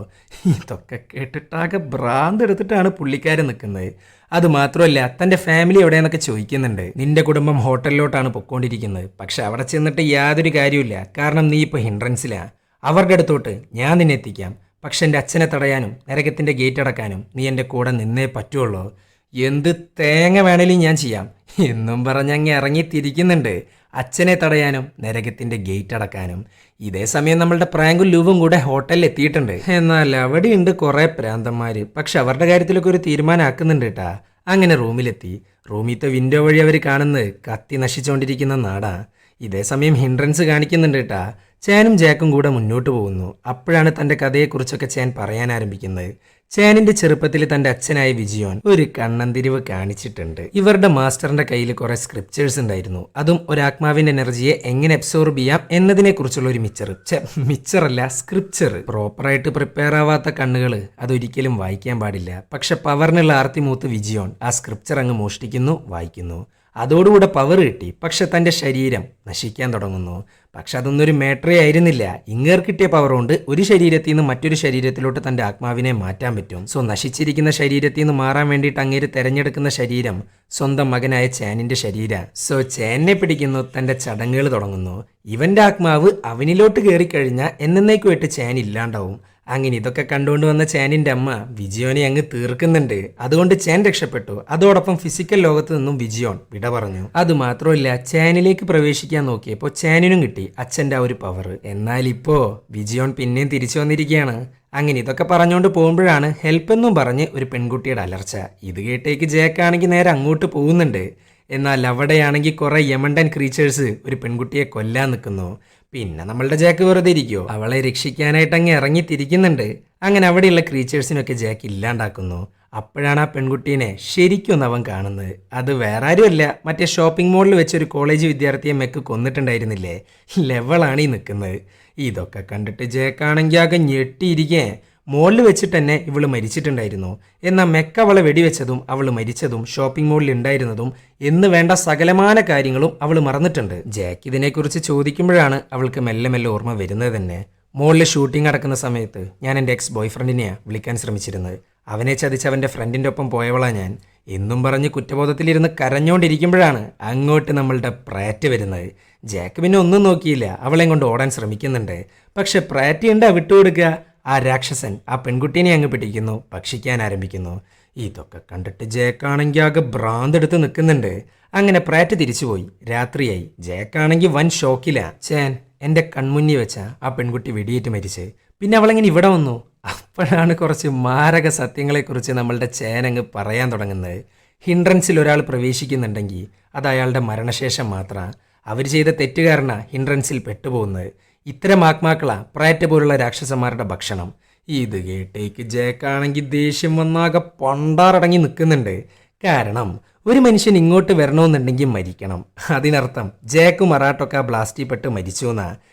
ഇതൊക്കെ കേട്ടിട്ടാകെ ഭ്രാന്ത് എടുത്തിട്ടാണ് പുള്ളിക്കാരൻ നിൽക്കുന്നത്. അത് മാത്രമല്ല, തൻ്റെ ഫാമിലി എവിടെയെന്നൊക്കെ ചോദിക്കുന്നുണ്ട്. നിന്റെ കുടുംബം ഹോട്ടലിലോട്ടാണ് പൊയ്ക്കൊണ്ടിരിക്കുന്നത്. പക്ഷെ അവിടെ ചെന്നിട്ട് യാതൊരു കാര്യമില്ല. കാരണം നീ ഇപ്പോൾ ഹിൻഡ്രൻസിലാ. അവരുടെ അടുത്തോട്ട് ഞാൻ നിന്നെ എത്തിക്കാം. പക്ഷെ എൻ്റെ അച്ഛനെ തടയാനും നരകത്തിൻ്റെ ഗേറ്റ് അടക്കാനും നീ എൻ്റെ കൂടെ നിന്നേ പറ്റുള്ളൂ. എന്ത് തേങ്ങ വേണേലും ഞാൻ ചെയ്യാം എന്നും പറഞ്ഞങ്ങ് ഇറങ്ങി തിരിക്കുന്നുണ്ട്. അച്ഛനെ തടയാനും നരകത്തിന്റെ ഗേറ്റ് അടക്കാനും. ഇതേ സമയം നമ്മളുടെ പ്രാങ്കും ലൂവും കൂടെ ഹോട്ടലിൽ എത്തിയിട്ടുണ്ട്. എന്നാൽ അവിടെയുണ്ട് കുറെ പ്രാന്തന്മാര്. പക്ഷെ അവരുടെ കാര്യത്തിലൊക്കെ ഒരു തീരുമാനമാക്കുന്നുണ്ട് കേട്ടാ. അങ്ങനെ റൂമിലെത്തി. റൂമിലത്തെ വിൻഡോ വഴി അവർ കാണുന്നത് കത്തി നശിച്ചുകൊണ്ടിരിക്കുന്ന നാടാ. ഇതേ സമയം ഹിൻഡ്രൻസ് കാണിക്കുന്നുണ്ട് കേട്ടാ. ചേനും ജാക്കും കൂടെ മുന്നോട്ട് പോകുന്നു. അപ്പോഴാണ് തൻ്റെ കഥയെക്കുറിച്ചൊക്കെ ചേൻ പറയാൻ ആരംഭിക്കുന്നത്. ചേനിന്റെ ചെറുപ്പത്തിൽ തൻ്റെ അച്ഛനായ വിജിയോൻ ഒരു കണ്ണന്തിരിവ് കാണിച്ചിട്ടുണ്ട്. ഇവരുടെ മാസ്റ്ററിന്റെ കയ്യിൽ കുറെ സ്ക്രിപ്ചേഴ്സ് ഉണ്ടായിരുന്നു. അതും ഒരു ആത്മാവിന്റെ എനർജിയെ എങ്ങനെ അബ്സോർബ് ചെയ്യാം എന്നതിനെ കുറിച്ചുള്ള ഒരു മിച്ചറല്ല സ്ക്രിപ്ചർ. പ്രോപ്പറായിട്ട് പ്രിപ്പയർ ആവാത്ത കണ്ണുകൾ അതൊരിക്കലും വായിക്കാൻ പാടില്ല. പക്ഷെ പവറിനുള്ള ആർത്തി മൂത്ത് വിജിയോൻ ആ സ്ക്രിപ്ചർ അങ്ങ് മോഷ്ടിക്കുന്നു, വായിക്കുന്നു. അതോടുകൂടെ പവർ കിട്ടി. പക്ഷെ തൻ്റെ ശരീരം നശിക്കാൻ തുടങ്ങുന്നു. പക്ഷെ അതൊന്നും ഒരു മാറ്ററേ ആയിരുന്നില്ല. ഇങ്ങേർ കിട്ടിയ പവർ കൊണ്ട് ഒരു ശരീരത്തിൽ നിന്ന് മറ്റൊരു ശരീരത്തിലോട്ട് തൻ്റെ ആത്മാവിനെ മാറ്റാൻ പറ്റും. സോ നശിച്ചിരിക്കുന്ന ശരീരത്തിൽ നിന്ന് മാറാൻ വേണ്ടിയിട്ട് അങ്ങേര് തിരഞ്ഞെടുക്കുന്ന ശരീരം സ്വന്തം മകനായ ചാനിന്റെ ശരീര. സോ ചാനിനെ പിടിക്കുന്നു, തൻ്റെ ചടങ്ങുകൾ തുടങ്ങുന്നു. ഇവന്റെ ആത്മാവ് അവനിലോട്ട് കയറിക്കഴിഞ്ഞാൽ എന്നേക്കുമായിട്ട് ചാൻ ഇല്ലാണ്ടാവും. അങ്ങനെ ഇതൊക്കെ കണ്ടുകൊണ്ട് വന്ന ചാനിന്റെ അമ്മ വിജിയോനെ അങ്ങ് തീർക്കുന്നുണ്ട്. അതുകൊണ്ട് ചാൻ രക്ഷപ്പെട്ടു. അതോടൊപ്പം ഫിസിക്കൽ ലോകത്ത് നിന്നും വിജിയോൺ വിട പറഞ്ഞു. അത് മാത്രമല്ല, ചാനിലേക്ക് പ്രവേശിക്കാൻ നോക്കിയപ്പോൾ ചാനിനും കിട്ടി അച്ഛൻ്റെ ആ ഒരു പവർ. എന്നാൽ ഇപ്പോ വിജിയോൺ പിന്നെയും തിരിച്ചു വന്നിരിക്കുകയാണ്. അങ്ങനെ ഇതൊക്കെ പറഞ്ഞുകൊണ്ട് പോകുമ്പോഴാണ് ഹെൽപ്പ് എന്നും പറഞ്ഞ് ഒരു പെൺകുട്ടിയുടെ അലർച്ച. ഇത് കേട്ടേക്ക് ജേക്കാണെങ്കിൽ നേരെ അങ്ങോട്ട് പോകുന്നുണ്ട്. എന്നാൽ അവിടെയാണെങ്കിൽ കുറെ യമണ്ടൻ ക്രീച്ചേഴ്സ് ഒരു പെൺകുട്ടിയെ കൊല്ലാൻ നിൽക്കുന്നു. പിന്നെ നമ്മളുടെ ജാക്ക് വെറുതെ ഇരിക്കുമോ? അവളെ രക്ഷിക്കാനായിട്ട് അങ്ങ് ഇറങ്ങി തിരിക്കുന്നുണ്ട്. അങ്ങനെ അവിടെയുള്ള ക്രീച്ചേഴ്സിനൊക്കെ ജാക്ക് ഇല്ലാണ്ടാക്കുന്നു. അപ്പോഴാണ് ആ പെൺകുട്ടീനെ ശരിക്കും അവൻ കാണുന്നത്. അത് വേറെ ആരുമല്ല, മറ്റേ ഷോപ്പിംഗ് മോളിൽ വെച്ചൊരു കോളേജ് വിദ്യാർത്ഥിയെ മെക്ക് കൊന്നിട്ടുണ്ടായിരുന്നില്ലേ, ലെവളാണ് ഈ നിൽക്കുന്നത്. ഇതൊക്കെ കണ്ടിട്ട് ജേക്കാണെങ്കിൽ ആകെ ഞെട്ടിയിരിക്കേ. മോളിൽ വെച്ചിട്ട് തന്നെ ഇവള് മരിച്ചിട്ടുണ്ടായിരുന്നു. എന്നാൽ മെക്ക അവളെ വെടിവെച്ചതും അവൾ മരിച്ചതും ഷോപ്പിംഗ് മോളിൽ ഉണ്ടായിരുന്നതും എന്ന് വേണ്ട സകലമാന കാര്യങ്ങളും അവൾ മറന്നിട്ടുണ്ട്. ജാക്ക് ഇതിനെക്കുറിച്ച് ചോദിക്കുമ്പോഴാണ് അവൾക്ക് മെല്ലെ മെല്ലെ ഓർമ്മ വരുന്നത് തന്നെ. മോളിൽ ഷൂട്ടിംഗ് നടക്കുന്ന സമയത്ത് ഞാൻ എൻ്റെ എക്സ് ബോയ് ഫ്രണ്ടിനെയാണ് വിളിക്കാൻ ശ്രമിച്ചിരുന്നത്. അവനെ ചതിച്ച് അവൻ്റെ ഫ്രണ്ടിൻ്റെ ഒപ്പം പോയവളാ ഞാൻ എന്നും പറഞ്ഞ് കുറ്റബോധത്തിലിരുന്ന് കരഞ്ഞുകൊണ്ടിരിക്കുമ്പോഴാണ് അങ്ങോട്ട് നമ്മളുടെ പ്രാറ്റ് വരുന്നത്. ജാക്ക് പിന്നെ ഒന്നും നോക്കിയില്ല, അവളെ കൊണ്ട് ഓടാൻ ശ്രമിക്കുന്നുണ്ട്. പക്ഷെ പ്രാറ്റ് ഉണ്ടാ വിട്ടുകൊടുക്കുക. ആ രാക്ഷസൻ ആ പെൺകുട്ടീനെ അങ്ങ് പിടിക്കുന്നു, ഭക്ഷിക്കാൻ ആരംഭിക്കുന്നു. ഇതൊക്കെ കണ്ടിട്ട് ജേക്കാണെങ്കിൽ ആകെ ഭ്രാന്തെടുത്ത് നിൽക്കുന്നുണ്ട്. അങ്ങനെ പ്രാറ്റ് തിരിച്ചുപോയി. രാത്രിയായി. ജേക്കാണെങ്കിൽ വൻ ഷോക്കില. ചാൻ എൻ്റെ കൺമുന്നിൽ വെച്ച ആ പെൺകുട്ടി വെടിയേറ്റ് മരിച്ച്. പിന്നെ അവളെങ്ങനെ ഇവിടെ വന്നു? അപ്പോഴാണ് കുറച്ച് മാരക സത്യങ്ങളെക്കുറിച്ച് നമ്മളുടെ ചാൻ അങ്ങ് പറയാൻ തുടങ്ങുന്നത്. ഹിൻഡ്രൻസിൽ ഒരാൾ പ്രവേശിക്കുന്നുണ്ടെങ്കിൽ അത് അയാളുടെ മരണശേഷം മാത്രമാണ്. അവർ ചെയ്ത തെറ്റുകാരനാ ഹിൻഡ്രൻസിൽ പെട്ടുപോകുന്നത്. ഇത്തരം ആത്മാക്കളാ പ്രാറ്റ് പോലുള്ള രാക്ഷസന്മാരുടെ ഭക്ഷണം. ഇത് കേട്ടേക്ക് ജേക്കാണെങ്കിൽ ദേഷ്യം വന്നാകെ പണ്ടാറടങ്ങി നിൽക്കുന്നുണ്ട്. കാരണം ഒരു മനുഷ്യൻ ഇങ്ങോട്ട് വരണമെന്നുണ്ടെങ്കിൽ മരിക്കണം. അതിനർത്ഥം ജേക്ക് മറാട്ടൊക്കെ ബ്ലാസ്റ്റിൽ പെട്ട് മരിച്ചു എന്നാ.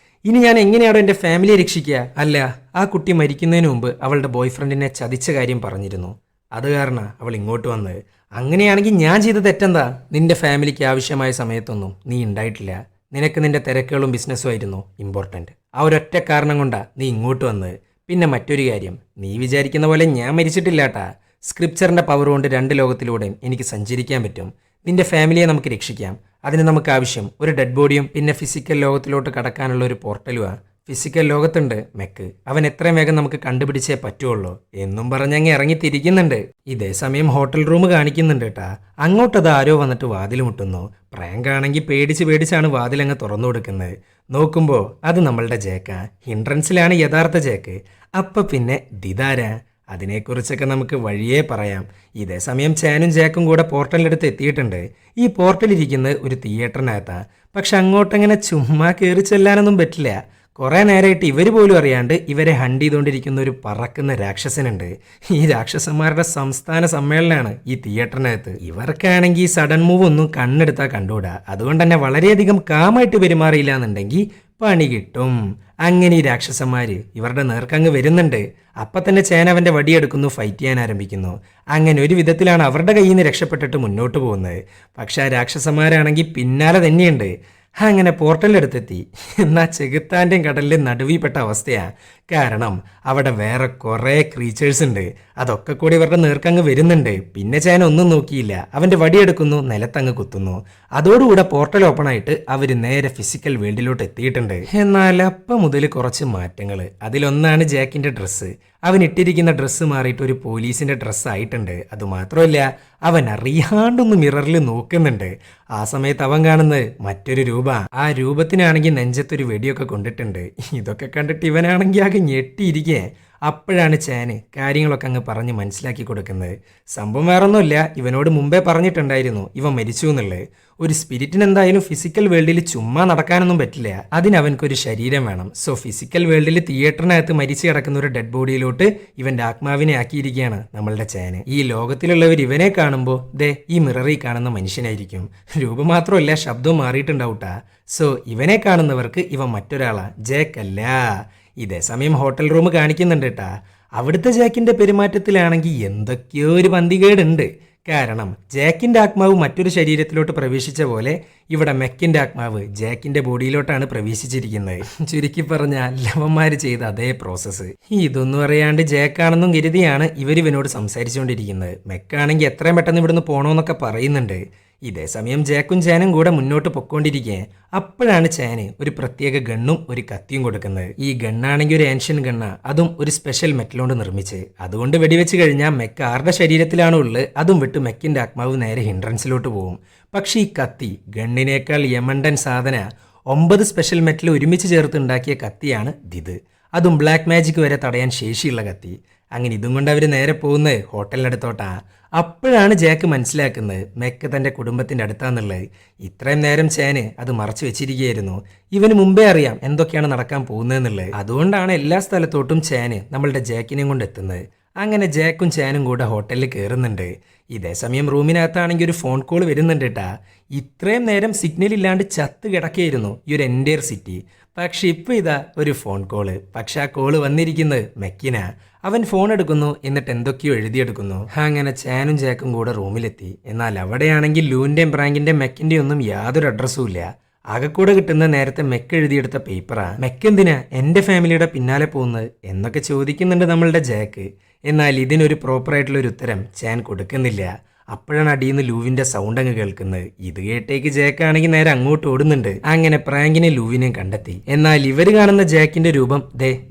ഇനി ഞാൻ എങ്ങനെയാണോ എൻ്റെ ഫാമിലിയെ രക്ഷിക്കുക? അല്ല, ആ കുട്ടി മരിക്കുന്നതിന് മുമ്പ് അവളുടെ ബോയ് ഫ്രണ്ടിനെ ചതിച്ച കാര്യം പറഞ്ഞിരുന്നു. അത് കാരണം അവൾ ഇങ്ങോട്ട് വന്നത്. അങ്ങനെയാണെങ്കിൽ ഞാൻ ചെയ്ത തെറ്റെന്താ? നിന്റെ ഫാമിലിക്ക് ആവശ്യമായ സമയത്തൊന്നും നീ ഉണ്ടായിട്ടില്ല. നിനക്ക് നിന്റെ തിരക്കുകളും ബിസിനസ്സും ആയിരുന്നു ഇമ്പോർട്ടൻറ്റ്. ആ ഒരൊറ്റ കാരണം കൊണ്ടാണ് നീ ഇങ്ങോട്ട് വന്നത്. പിന്നെ മറ്റൊരു കാര്യം, നീ വിചാരിക്കുന്ന പോലെ ഞാൻ മരിച്ചിട്ടില്ലാട്ടാ. സ്ക്രിപ്ചറിൻ്റെ പവർ കൊണ്ട് 2 ലോകത്തിലൂടെയും എനിക്ക് സഞ്ചരിക്കാൻ പറ്റും. നിന്റെ ഫാമിലിയെ നമുക്ക് രക്ഷിക്കാം. അതിന് നമുക്ക് ആവശ്യം ഒരു ഡെഡ് ബോഡിയും പിന്നെ ഫിസിക്കൽ ലോകത്തിലോട്ട് കടക്കാനുള്ള ഒരു പോർട്ടലുമാണ്. Physical ലോകത്തുണ്ട് mech. അവൻ എത്രയും വേഗം നമുക്ക് കണ്ടുപിടിച്ചേ പറ്റുള്ളൂ എന്നും പറഞ്ഞങ്ങ് ഇറങ്ങി തിരിക്കുന്നുണ്ട്. ഇതേ സമയം ഹോട്ടൽ റൂം കാണിക്കുന്നുണ്ട് കേട്ടാ. അങ്ങോട്ടത് ആരോ വന്നിട്ട് വാതിൽ മുട്ടുന്നു. പ്രാങ്ക് ആണെങ്കിൽ പേടിച്ചാണ് വാതിലങ്ങ് തുറന്നു കൊടുക്കുന്നത്. നോക്കുമ്പോൾ അത് നമ്മളുടെ ജേക്കാ. ഹിൻഡ്രൻസിലാണ് യഥാർത്ഥ ജേക്ക്. അപ്പം പിന്നെ ദിദാരാ? അതിനെക്കുറിച്ചൊക്കെ നമുക്ക് വഴിയേ പറയാം. ഇതേ സമയം ചാനും ജാക്കും കൂടെ പോർട്ടലിനടുത്ത് എത്തിയിട്ടുണ്ട്. ഈ പോർട്ടലിരിക്കുന്നത് ഒരു തിയേറ്ററിനകത്താണ്. പക്ഷെ അങ്ങോട്ടങ്ങനെ ചുമ്മാ കയറി ചെല്ലാനൊന്നും പറ്റില്ല. കുറേ നേരമായിട്ട് ഇവർ പോലും അറിയാണ്ട് ഇവരെ ഹണ്ട് ചെയ്തുകൊണ്ടിരിക്കുന്ന ഒരു പറക്കുന്ന രാക്ഷസനുണ്ട്. ഈ രാക്ഷസന്മാരുടെ സംസ്ഥാന സമ്മേളനമാണ് ഈ തിയേറ്ററിനകത്ത്. ഇവർക്കാണെങ്കിൽ സഡൻ മൂവ് ഒന്നും കണ്ണെടുത്താൽ കണ്ടുകൂടാ. അതുകൊണ്ട് തന്നെ വളരെയധികം കാമായിട്ട് പെരുമാറിയില്ല എന്നുണ്ടെങ്കിൽ പണി കിട്ടും. അങ്ങനെ ഈ രാക്ഷസന്മാർ ഇവരുടെ നേർക്കങ്ങ് വരുന്നുണ്ട്. അപ്പം തന്നെ ചേന അവൻ്റെ വടിയെടുക്കുന്നു, ഫൈറ്റ് ചെയ്യാൻ ആരംഭിക്കുന്നു. അങ്ങനെ ഒരു വിധത്തിലാണ് അവരുടെ കയ്യിൽ നിന്ന് രക്ഷപ്പെട്ടിട്ട് മുന്നോട്ട് പോകുന്നത്. പക്ഷെ ആ രാക്ഷസന്മാരാണെങ്കിൽ പിന്നാലെ തന്നെയുണ്ട്. അങ്ങനെ പോർട്ടലിനടുത്തെത്തി. എന്നാൽ ചെകുത്താൻ്റെയും കടലിൽ നടുവിൽപ്പെട്ട അവസ്ഥയാണ്. കാരണം അവിടെ വേറെ കുറേ ക്രീച്ചേഴ്സ് ഉണ്ട്. അതൊക്കെ കൂടി ഇവരുടെ നേർക്കങ്ങ് വരുന്നുണ്ട്. പിന്നെ ചേന ഒന്നും നോക്കിയില്ല, അവൻ്റെ വടിയെടുക്കുന്നു, നിലത്തങ്ങ് കുത്തുന്നു. അതോടുകൂടെ പോർട്ടൽ ഓപ്പൺ ആയിട്ട് അവർ നേരെ ഫിസിക്കൽ വേൾഡിലോട്ട് എത്തിയിട്ടുണ്ട്. എന്നാൽ അപ്പം മുതൽ കുറച്ച് മാറ്റങ്ങൾ. അതിലൊന്നാണ് ജാക്കിൻ്റെ ഡ്രസ്സ്. അവൻ ഇട്ടിരിക്കുന്ന ഡ്രസ്സ് മാറിയിട്ട് ഒരു പോലീസിൻ്റെ ഡ്രസ്സായിട്ടുണ്ട്. അതുമാത്രമല്ല, അവൻ അറിയാണ്ടൊന്ന് മിററിൽ നോക്കുന്നുണ്ട്. ആ സമയത്ത് അവൻ കാണുന്നത് മറ്റൊരു രൂപ. ആ രൂപത്തിനാണെങ്കിൽ നെഞ്ചത്തൊരു വെടിയൊക്കെ കൊണ്ടിട്ടുണ്ട്. ഇതൊക്കെ കണ്ടിട്ട് ഇവനാണെങ്കിൽ ആകെ ഞെട്ടിയിരിക്കേ. അപ്പോഴാണ് ചാന് കാര്യങ്ങളൊക്കെ അങ്ങ് പറഞ്ഞ് മനസ്സിലാക്കി കൊടുക്കുന്നത്. സംഭവം വേറൊന്നുമില്ല, ഇവനോട് മുമ്പേ പറഞ്ഞിട്ടുണ്ടായിരുന്നു ഇവൻ മരിച്ചു എന്നുള്ളത്. ഒരു സ്പിരിറ്റിന് എന്തായാലും ഫിസിക്കൽ വേൾഡിൽ ചുമ്മാ നടക്കാനൊന്നും പറ്റില്ല. അതിനവൻക്കൊരു ശരീരം വേണം. സോ ഫിസിക്കൽ വേൾഡിൽ തിയേറ്ററിനകത്ത് മരിച്ചു കിടക്കുന്ന ഒരു ഡെഡ് ബോഡിയിലോട്ട് ഇവൻ്റെ ആത്മാവിനെ ആക്കിയിരിക്കുകയാണ് നമ്മളുടെ ചാന്. ഈ ലോകത്തിലുള്ളവർ ഇവനെ കാണുമ്പോൾ ദേ ഈ മിററിൽ കാണുന്ന മനുഷ്യനായിരിക്കും. രൂപം മാത്രമല്ല, ശബ്ദവും മാറിയിട്ടുണ്ടാവൂട്ടാ. സോ ഇവനെ കാണുന്നവർക്ക് ഇവൻ മറ്റൊരാളാ, ജേക്കല്ല. ഇതേ സമയം ഹോട്ടൽ റൂം കാണിക്കുന്നുണ്ട് കേട്ടാ. അവിടുത്തെ ജാക്കിൻ്റെ പെരുമാറ്റത്തിലാണെങ്കിൽ എന്തൊക്കെയോ ഒരു പന്തികേടുണ്ട്. കാരണം ജാക്കിന്റെ ആത്മാവ് മറ്റൊരു ശരീരത്തിലോട്ട് പ്രവേശിച്ച പോലെ ഇവിടെ മെക്കിന്റെ ആത്മാവ് ജാക്കിന്റെ ബോഡിയിലോട്ടാണ് പ്രവേശിച്ചിരിക്കുന്നത്. ചുരുക്കി പറഞ്ഞാൽ ലവന്മാര് ചെയ്ത അതേ പ്രോസസ്സ്. ഇതൊന്നും അറിയാണ്ട് ജാക്കാണെന്നും കരുതിയാണ് ഇവരിവനോട് സംസാരിച്ചുകൊണ്ടിരിക്കുന്നത്. മെക്കാണെങ്കിൽ എത്രയും പെട്ടെന്ന് ഇവിടുന്ന് പോണോന്നൊക്കെ പറയുന്നുണ്ട്. ഇതേ സമയം ജാക്കും ചാനും കൂടെ മുന്നോട്ട് പൊക്കോണ്ടിരിക്കെ അപ്പോഴാണ് ചാന് ഒരു പ്രത്യേക ഗണ്ണും ഒരു കത്തിയും കൊടുക്കുന്നത്. ഈ ഗണ്ണാണെങ്കിൽ ഒരു ഏൻഷ്യൻ ഗണ്ണ, അതും ഒരു സ്പെഷ്യൽ മെറ്റൽ കൊണ്ട് നിർമ്മിച്ച്. അതുകൊണ്ട് വെടിവെച്ച് കഴിഞ്ഞാൽ മെക്ക് ആരുടെ ശരീരത്തിലാണോ ഉള്ളത് അതും വിട്ട് മെക്കിന്റെ ആത്മാവ് നേരെ ഹിൻഡ്രൻസിലോട്ട് പോകും. പക്ഷേ ഈ കത്തി ഗണ്ണിനേക്കാൾ യമണ്ടൻ സാധന 9 സ്പെഷ്യൽ മെറ്റൽ ഒരുമിച്ച് ചേർത്ത് ഉണ്ടാക്കിയ കത്തിയാണ് ഇത്. അതും ബ്ലാക്ക് മാജിക് വരെ തടയാൻ ശേഷിയുള്ള കത്തി. അങ്ങനെ ഇതും കൊണ്ട് അവർ നേരെ പോകുന്നത് ഹോട്ടലിനടുത്തോട്ടാ. അപ്പോഴാണ് ജാക്ക് മനസ്സിലാക്കുന്നത് മെക്ക് തൻ്റെ കുടുംബത്തിൻ്റെ അടുത്താന്നുള്ളത്. ഇത്രയും നേരം ചാന് അത് മറച്ചു വെച്ചിരിക്കുകയായിരുന്നു. ഇവന് മുമ്പേ അറിയാം എന്തൊക്കെയാണ് നടക്കാൻ പോകുന്നതെന്നുള്ളത്. അതുകൊണ്ടാണ് എല്ലാ സ്ഥലത്തോട്ടും ചാന് നമ്മളുടെ ജാക്കിനെയും കൊണ്ട് എത്തുന്നത്. അങ്ങനെ ജാക്കും ചാനും കൂടെ ഹോട്ടലിൽ കയറുന്നുണ്ട്. ഇതേ സമയം റൂമിനകത്താണെങ്കിൽ ഒരു ഫോൺ കോൾ വരുന്നുണ്ട് കേട്ടാ. ഇത്രയും നേരം സിഗ്നൽ ഇല്ലാണ്ട് ചത്ത് കിടക്കുകയായിരുന്നു ഈ ഒരു എൻറ്റയർ സിറ്റി. പക്ഷെ ഇപ്പം ഇതാ ഒരു ഫോൺ കോള്. പക്ഷെ ആ കോള് വന്നിരിക്കുന്നത് മെക്കിനാ. അവൻ ഫോൺ എടുക്കുന്നു, എന്നിട്ട് എന്തൊക്കെയോ എഴുതിയെടുക്കുന്നു. അങ്ങനെ ചാനും ജാക്കും കൂടെ റൂമിലെത്തി. എന്നാൽ അവിടെയാണെങ്കിൽ ലൂവിൻ്റെയും പ്രാങ്കിൻ്റെയും മെക്കിൻ്റെയും ഒന്നും യാതൊരു അഡ്രസ്സും ഇല്ല. ആകെക്കൂടെ കിട്ടുന്ന നേരത്തെ മെക്ക് എഴുതിയെടുത്ത പേപ്പറാ. മെക്ക് എന്തിനാ എൻ്റെ ഫാമിലിയുടെ പിന്നാലെ പോകുന്നത് എന്നൊക്കെ ചോദിക്കുന്നുണ്ട് നമ്മളുടെ ജാക്ക്. എന്നാൽ ഇതിനൊരു പ്രോപ്പറായിട്ടുള്ളൊരു ഉത്തരം ചാൻ കൊടുക്കുന്നില്ല. അപ്പോഴാണ് അടിയിൽ ലൂവിന്റെ സൗണ്ട് അങ്ങ് കേൾക്കുന്നത്. ഇത് കേട്ടേക്ക് ജാക്കാണെങ്കിൽ നേരെ അങ്ങോട്ട് ഓടുന്നുണ്ട്. അങ്ങനെ പ്രാങ്കിനെ ലൂവിനെയും കണ്ടെത്തി. എന്നാൽ ഇവർ കാണുന്ന ജാക്കിന്റെ രൂപം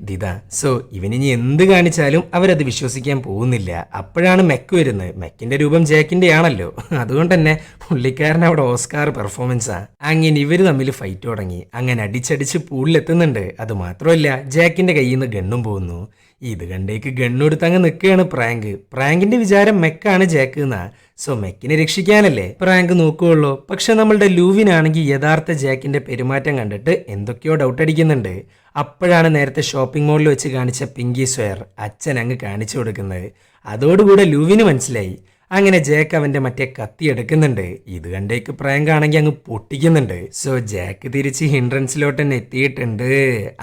ദിതാ. സോ ഇവനിനി എന്ത് കാണിച്ചാലും അവരത് വിശ്വസിക്കാൻ പോകുന്നില്ല. അപ്പോഴാണ് മെക്ക് വരുന്നത്. മെക്കിന്റെ രൂപം ജാക്കിന്റെ ആണല്ലോ, അതുകൊണ്ട് തന്നെ പുള്ളിക്കാരൻ അവിടെ ഓസ്കാർ പെർഫോമൻസാ. അങ്ങനെ ഇവര് തമ്മിൽ ഫൈറ്റ് തുടങ്ങി. അങ്ങനെ അടിച്ചടിച്ച് പൂളിലെത്തുന്നുണ്ട്. അത് മാത്രമല്ല ജാക്കിന്റെ കയ്യിൽ നിന്ന് ഗണ്ണും പോകുന്നു. ഇത് കണ്ടേക്ക് ഗണ്ണെടുത്ത് അങ്ങ് നിൽക്കുകയാണ് പ്രാങ്ക്. പ്രാങ്കിന്റെ വിചാരം മെക്കാണ് ജാക്ക് എന്നാ. സോ മെക്കിനെ രക്ഷിക്കാനല്ലേ പ്രാങ്ക് നോക്കുകയുള്ളൂ. പക്ഷെ നമ്മളുടെ ലൂവിനാണെങ്കിൽ യഥാർത്ഥ ജാക്കിന്റെ പെരുമാറ്റം കണ്ടിട്ട് എന്തൊക്കെയോ ഡൗട്ട് അടിക്കുന്നുണ്ട്. അപ്പോഴാണ് നേരത്തെ ഷോപ്പിംഗ് മോളിൽ വെച്ച് കാണിച്ച പിങ്കി സ്വയർ അച്ഛൻ അങ്ങ് കാണിച്ചു കൊടുക്കുന്നത്. അതോടുകൂടെ ലൂവിന് മനസ്സിലായി. അങ്ങനെ ജാക്ക് അവന്റെ മറ്റേ കത്തി എടുക്കുന്നുണ്ട്. ഇത് കണ്ടേക്ക് പ്രാങ്ക് ആണെങ്കിൽ അങ്ങ് പൊട്ടിക്കുന്നുണ്ട്. സോ ജാക്ക് തിരിച്ച് ഹിൻഡ്രൻസിലോട്ട് തന്നെ എത്തിയിട്ടുണ്ട്.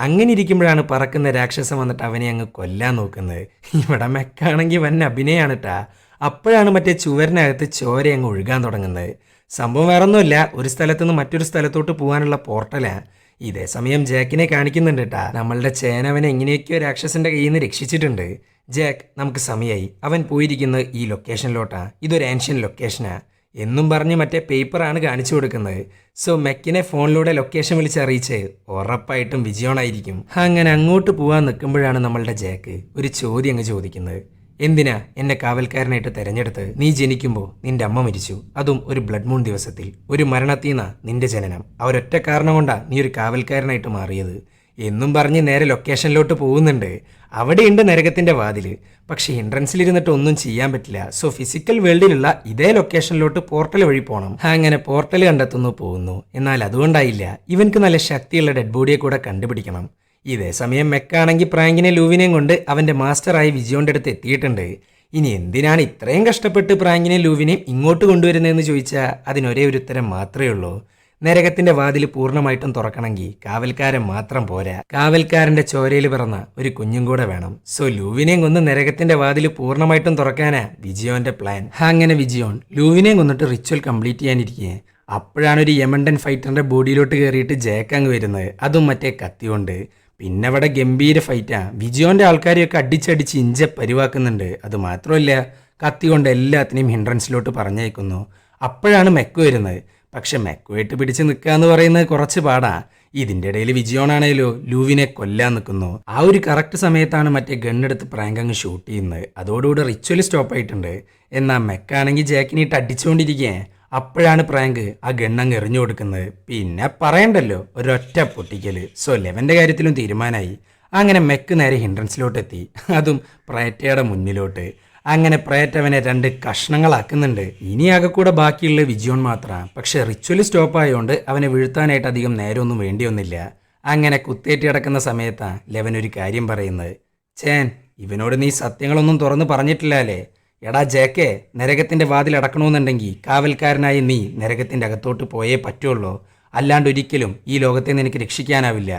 അങ്ങനെ ഇരിക്കുമ്പോഴാണ് പറക്കുന്ന രാക്ഷസം വന്നിട്ട് അവനെ അങ്ങ് കൊല്ലാൻ നോക്കുന്നത്. ഇവിടെ മെക്കാണെങ്കിൽ വൻ അഭിനയാണ് ട്ടാ. അപ്പോഴാണ് മറ്റേ ചുവരിനകത്ത് ചോര അങ്ങ് ഒഴുകാൻ തുടങ്ങുന്നത്. സംഭവം വേറൊന്നുമില്ല, ഒരു സ്ഥലത്തുനിന്ന് മറ്റൊരു സ്ഥലത്തോട്ട് പോകാനുള്ള പോർട്ടലാ. ഇതേ സമയം ജാക്കിനെ കാണിക്കുന്നുണ്ട് കേട്ടാ. നമ്മളുടെ ചേനവനെ എങ്ങനെയൊക്കെയോ രാക്ഷസന്റെ കയ്യിൽ നിന്ന് രക്ഷിച്ചിട്ടുണ്ട്. ജാക്ക്, നമുക്ക് സമയമായി. അവൻ പോയിരിക്കുന്നത് ഈ ലൊക്കേഷനിലോട്ടാ. ഇതൊരു ഏൻഷ്യൻ ലൊക്കേഷനാ എന്നും പറഞ്ഞ് മറ്റേ പേപ്പറാണ് കാണിച്ചു കൊടുക്കുന്നത്. സോ മെക്കിനെ ഫോണിലൂടെ ലൊക്കേഷൻ വിളിച്ചറിയിച്ച് ഉറപ്പായിട്ടും വിജയോണായിരിക്കും. അങ്ങനെ അങ്ങോട്ട് പോകാൻ നിൽക്കുമ്പോഴാണ് നമ്മളുടെ ജാക്ക് ഒരു ചോദ്യം അങ്ങ് ചോദിക്കുന്നത്. എന്തിനാ എന്നെ കാവൽക്കാരനായിട്ട് തെരഞ്ഞെടുത്ത്? നീ ജനിക്കുമ്പോൾ നിന്റെ അമ്മ മരിച്ചു, അതും ഒരു ബ്ലഡ് മൂൺ ദിവസത്തിൽ. ഒരു മരണത്തീന്നാ നിന്റെ ജനനം. അവരൊറ്റ കാരണം കൊണ്ടാ നീ ഒരു കാവൽക്കാരനായിട്ട് മാറിയത് എന്നും പറഞ്ഞ് നേരെ ലൊക്കേഷനിലോട്ട് പോകുന്നുണ്ട്. അവിടെയുണ്ട് നരകത്തിന്റെ വാതില്. പക്ഷെ എൻട്രൻസിലിരുന്നിട്ട് ഒന്നും ചെയ്യാൻ പറ്റില്ല. സോ ഫിസിക്കൽ വേൾഡിലുള്ള ഇതേ ലൊക്കേഷനിലോട്ട് പോർട്ടൽ വഴി പോകണം. അങ്ങനെ പോർട്ടൽ കണ്ടെത്തുന്നു, പോകുന്നു. എന്നാൽ അതുകൊണ്ടായില്ല, ഇവൻക്ക് നല്ല ശക്തിയുള്ള ഡെഡ് ബോഡിയെ കൂടെ കണ്ടുപിടിക്കണം. ഇതേ സമയം മെക്കാണെങ്കിൽ പ്രാങ്കിനെ ലൂവിനെയും കൊണ്ട് അവന്റെ മാസ്റ്ററായി വിജയോന്റെ അടുത്ത് എത്തിയിട്ടുണ്ട്. ഇനി എന്തിനാണ് ഇത്രയും കഷ്ടപ്പെട്ട് പ്രാങ്കിനെ ലൂവിനെയും ഇങ്ങോട്ട് കൊണ്ടുവരുന്നതെന്ന് ചോദിച്ചാൽ അതിനൊരേ ഒരു ഉത്തരം മാത്രമേ ഉള്ളൂ. നരകത്തിന്റെ വാതിൽ പൂർണ്ണമായിട്ടും തുറക്കണമെങ്കിൽ കാവൽക്കാരൻ മാത്രം പോരാ. കാവൽക്കാരന്റെ ചോരയിൽ പിറന്ന ഒരു കുഞ്ഞും കൂടെ വേണം. സോ ലൂവിനെയും കൊന്ന് നരകത്തിന്റെ വാതിൽ പൂർണ്ണമായിട്ടും തുറക്കാനാ വിജയോന്റെ പ്ലാൻ. അങ്ങനെ വിജയോൻ ലൂവിനെയും കൊന്നിട്ട് റിച്വൽ കംപ്ലീറ്റ് ചെയ്യാനിരിക്കുക. അപ്പോഴാണ് ഒരു യമണ്ടൻ ഫൈറ്ററിന്റെ ബോഡിയിലോട്ട് കയറിയിട്ട് ജാക്ക് അങ്ങ് വരുന്നത്. അതും മറ്റേ കത്തി കൊണ്ട്. പിന്നെ അവിടെ ഗംഭീര ഫൈറ്റാ. വിജയോന്റെ ആൾക്കാരെയൊക്കെ അടിച്ചടിച്ച് ഇഞ്ച പരിവാക്കുന്നുണ്ട്. അത് മാത്രമല്ല കത്തി കൊണ്ട് എല്ലാത്തിനെയും ഹിൻഡ്രൻസിലോട്ട് പറഞ്ഞേക്കുന്നു. അപ്പോഴാണ് മെക്ക് വരുന്നത്. പക്ഷെ മെക്കുമായിട്ട് പിടിച്ച് നിൽക്കുക എന്ന് പറയുന്നത് കുറച്ച് പാടാ. ഇതിൻ്റെ ഇടയിൽ വിജയോണാണേലോ ലൂവിനെ കൊല്ലാൻ നിൽക്കുന്നു. ആ ഒരു കറക്റ്റ് സമയത്താണ് മറ്റേ ഗണ്ണെടുത്ത് പ്രാങ്ക് അങ്ങ് ഷൂട്ട് ചെയ്യുന്നത്. അതോടുകൂടെ റിച്വൽ സ്റ്റോപ്പ് ആയിട്ടുണ്ട്. എന്നാൽ മെക്കാണെങ്കിൽ ജാക്കിനിട്ട് അടിച്ചുകൊണ്ടിരിക്കുക. അപ്പോഴാണ് പ്രാങ്ക് ആ ഗണ്ണങ്ങ് എറിഞ്ഞു കൊടുക്കുന്നത്. പിന്നെ പറയണ്ടല്ലോ, ഒരൊറ്റ പൊട്ടിക്കല്. സോ ലെവന്റെ കാര്യത്തിലും തീരുമാനമായി. അങ്ങനെ മെക്ക് നേരെ ഹിൻഡ്രൻസിലോട്ട് എത്തി, അതും പ്രേറ്റയുടെ മുന്നിലോട്ട്. അങ്ങനെ പ്രേറ്റ് അവനെ 2 കഷ്ണങ്ങളാക്കുന്നുണ്ട്. ഇനി ആകെ കൂടെ ബാക്കിയുള്ള വിജയോൺ മാത്രമാണ്. പക്ഷെ റിച്വൽ സ്റ്റോപ്പ് ആയതുകൊണ്ട് അവനെ വീഴ്ത്താനായിട്ട് അധികം നേരമൊന്നും വേണ്ടി വന്നില്ല. അങ്ങനെ കുത്തേറ്റ് കിടക്കുന്ന സമയത്താണ് ലെവൻ ഒരു കാര്യം പറയുന്നത്. ചേൻ, ഇവനോട് നീ സത്യങ്ങളൊന്നും തുറന്ന് പറഞ്ഞിട്ടില്ല അല്ലേ? എടാ ജാക്കേ, നരകത്തിന്റെ വാതിൽ അടക്കണമെന്നുണ്ടെങ്കിൽ കാവൽക്കാരനായി നീ നരകത്തിന്റെ അകത്തോട്ട് പോയേ പറ്റുള്ളൂ. അല്ലാണ്ട് ഒരിക്കലും ഈ ലോകത്തെ നിനക്ക് രക്ഷിക്കാനാവില്ല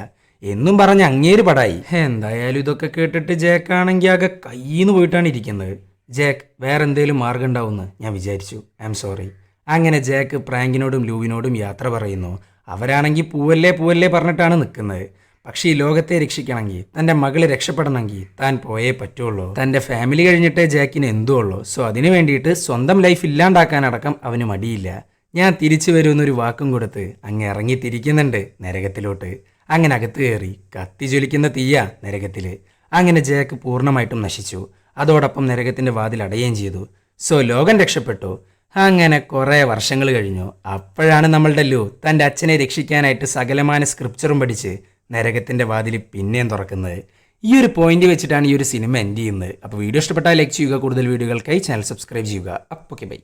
എന്നും പറഞ്ഞ് അങ്ങേര് പടായി. എന്തായാലും ഇതൊക്കെ കേട്ടിട്ട് ജാക്കാണെങ്കിൽ ആകെ കയ്യിന്ന് പോയിട്ടാണ് ഇരിക്കുന്നത്. ജാക്ക് വേറെന്തേലും മാർഗം ഉണ്ടാവുമെന്ന് ഞാൻ വിചാരിച്ചു. I am sorry. അങ്ങനെ ജാക്ക് പ്രാങ്കിനോടും ലൂവിനോടും യാത്ര പറയുന്നു. അവരാണെങ്കിൽ പൂവല്ലേ പൂവല്ലേ പറഞ്ഞിട്ടാണ് നിൽക്കുന്നത്. പക്ഷേ ഈ ലോകത്തെ രക്ഷിക്കണമെങ്കിൽ, തൻ്റെ മകള് രക്ഷപ്പെടണമെങ്കിൽ താൻ പോയേ പറ്റുള്ളൂ. തൻ്റെ ഫാമിലി കഴിഞ്ഞിട്ടേ ജാക്കിന് എന്തും ഉള്ളൂ. സോ അതിനു വേണ്ടിയിട്ട് സ്വന്തം ലൈഫ് ഇല്ലാണ്ടാക്കാനടക്കം അവന് മടിയില്ല. ഞാൻ തിരിച്ചു വരുമെന്നൊരു വാക്കും കൊടുത്ത് അങ്ങ് ഇറങ്ങി തിരിക്കുന്നുണ്ട് നരകത്തിലോട്ട്. അങ്ങനെ അകത്ത് കയറി കത്തി ജ്വലിക്കുന്ന തീയ നരകത്തിൽ. അങ്ങനെ ജാക്ക് പൂർണ്ണമായിട്ടും നശിച്ചു. അതോടൊപ്പം നരകത്തിൻ്റെ വാതിൽ അടയുകയും ചെയ്തു. സോ ലോകം രക്ഷപ്പെട്ടു. അങ്ങനെ കുറേ വർഷങ്ങൾ കഴിഞ്ഞു. അപ്പോഴാണ് നമ്മളുടെ ലൂ തൻ്റെ അച്ഛനെ രക്ഷിക്കാനായിട്ട് സകലമാന സ്ക്രിപ്ചറും പഠിച്ച് നരകത്തിൻ്റെ വാതിൽ പിന്നെയും തുറക്കുന്നത്. ഈ ഒരു പോയിന്റ് വെച്ചിട്ടാണ് ഈ ഒരു സിനിമ എൻഡ് ചെയ്യുന്നത്. അപ്പോൾ വീഡിയോ ഇഷ്ടപ്പെട്ടാൽ ലൈക്ക് ചെയ്യുക. കൂടുതൽ വീഡിയോകൾക്കായി ചാനൽ സബ്സ്ക്രൈബ് ചെയ്യുക. അപ്പോൾ ഓക്കെ ബൈ.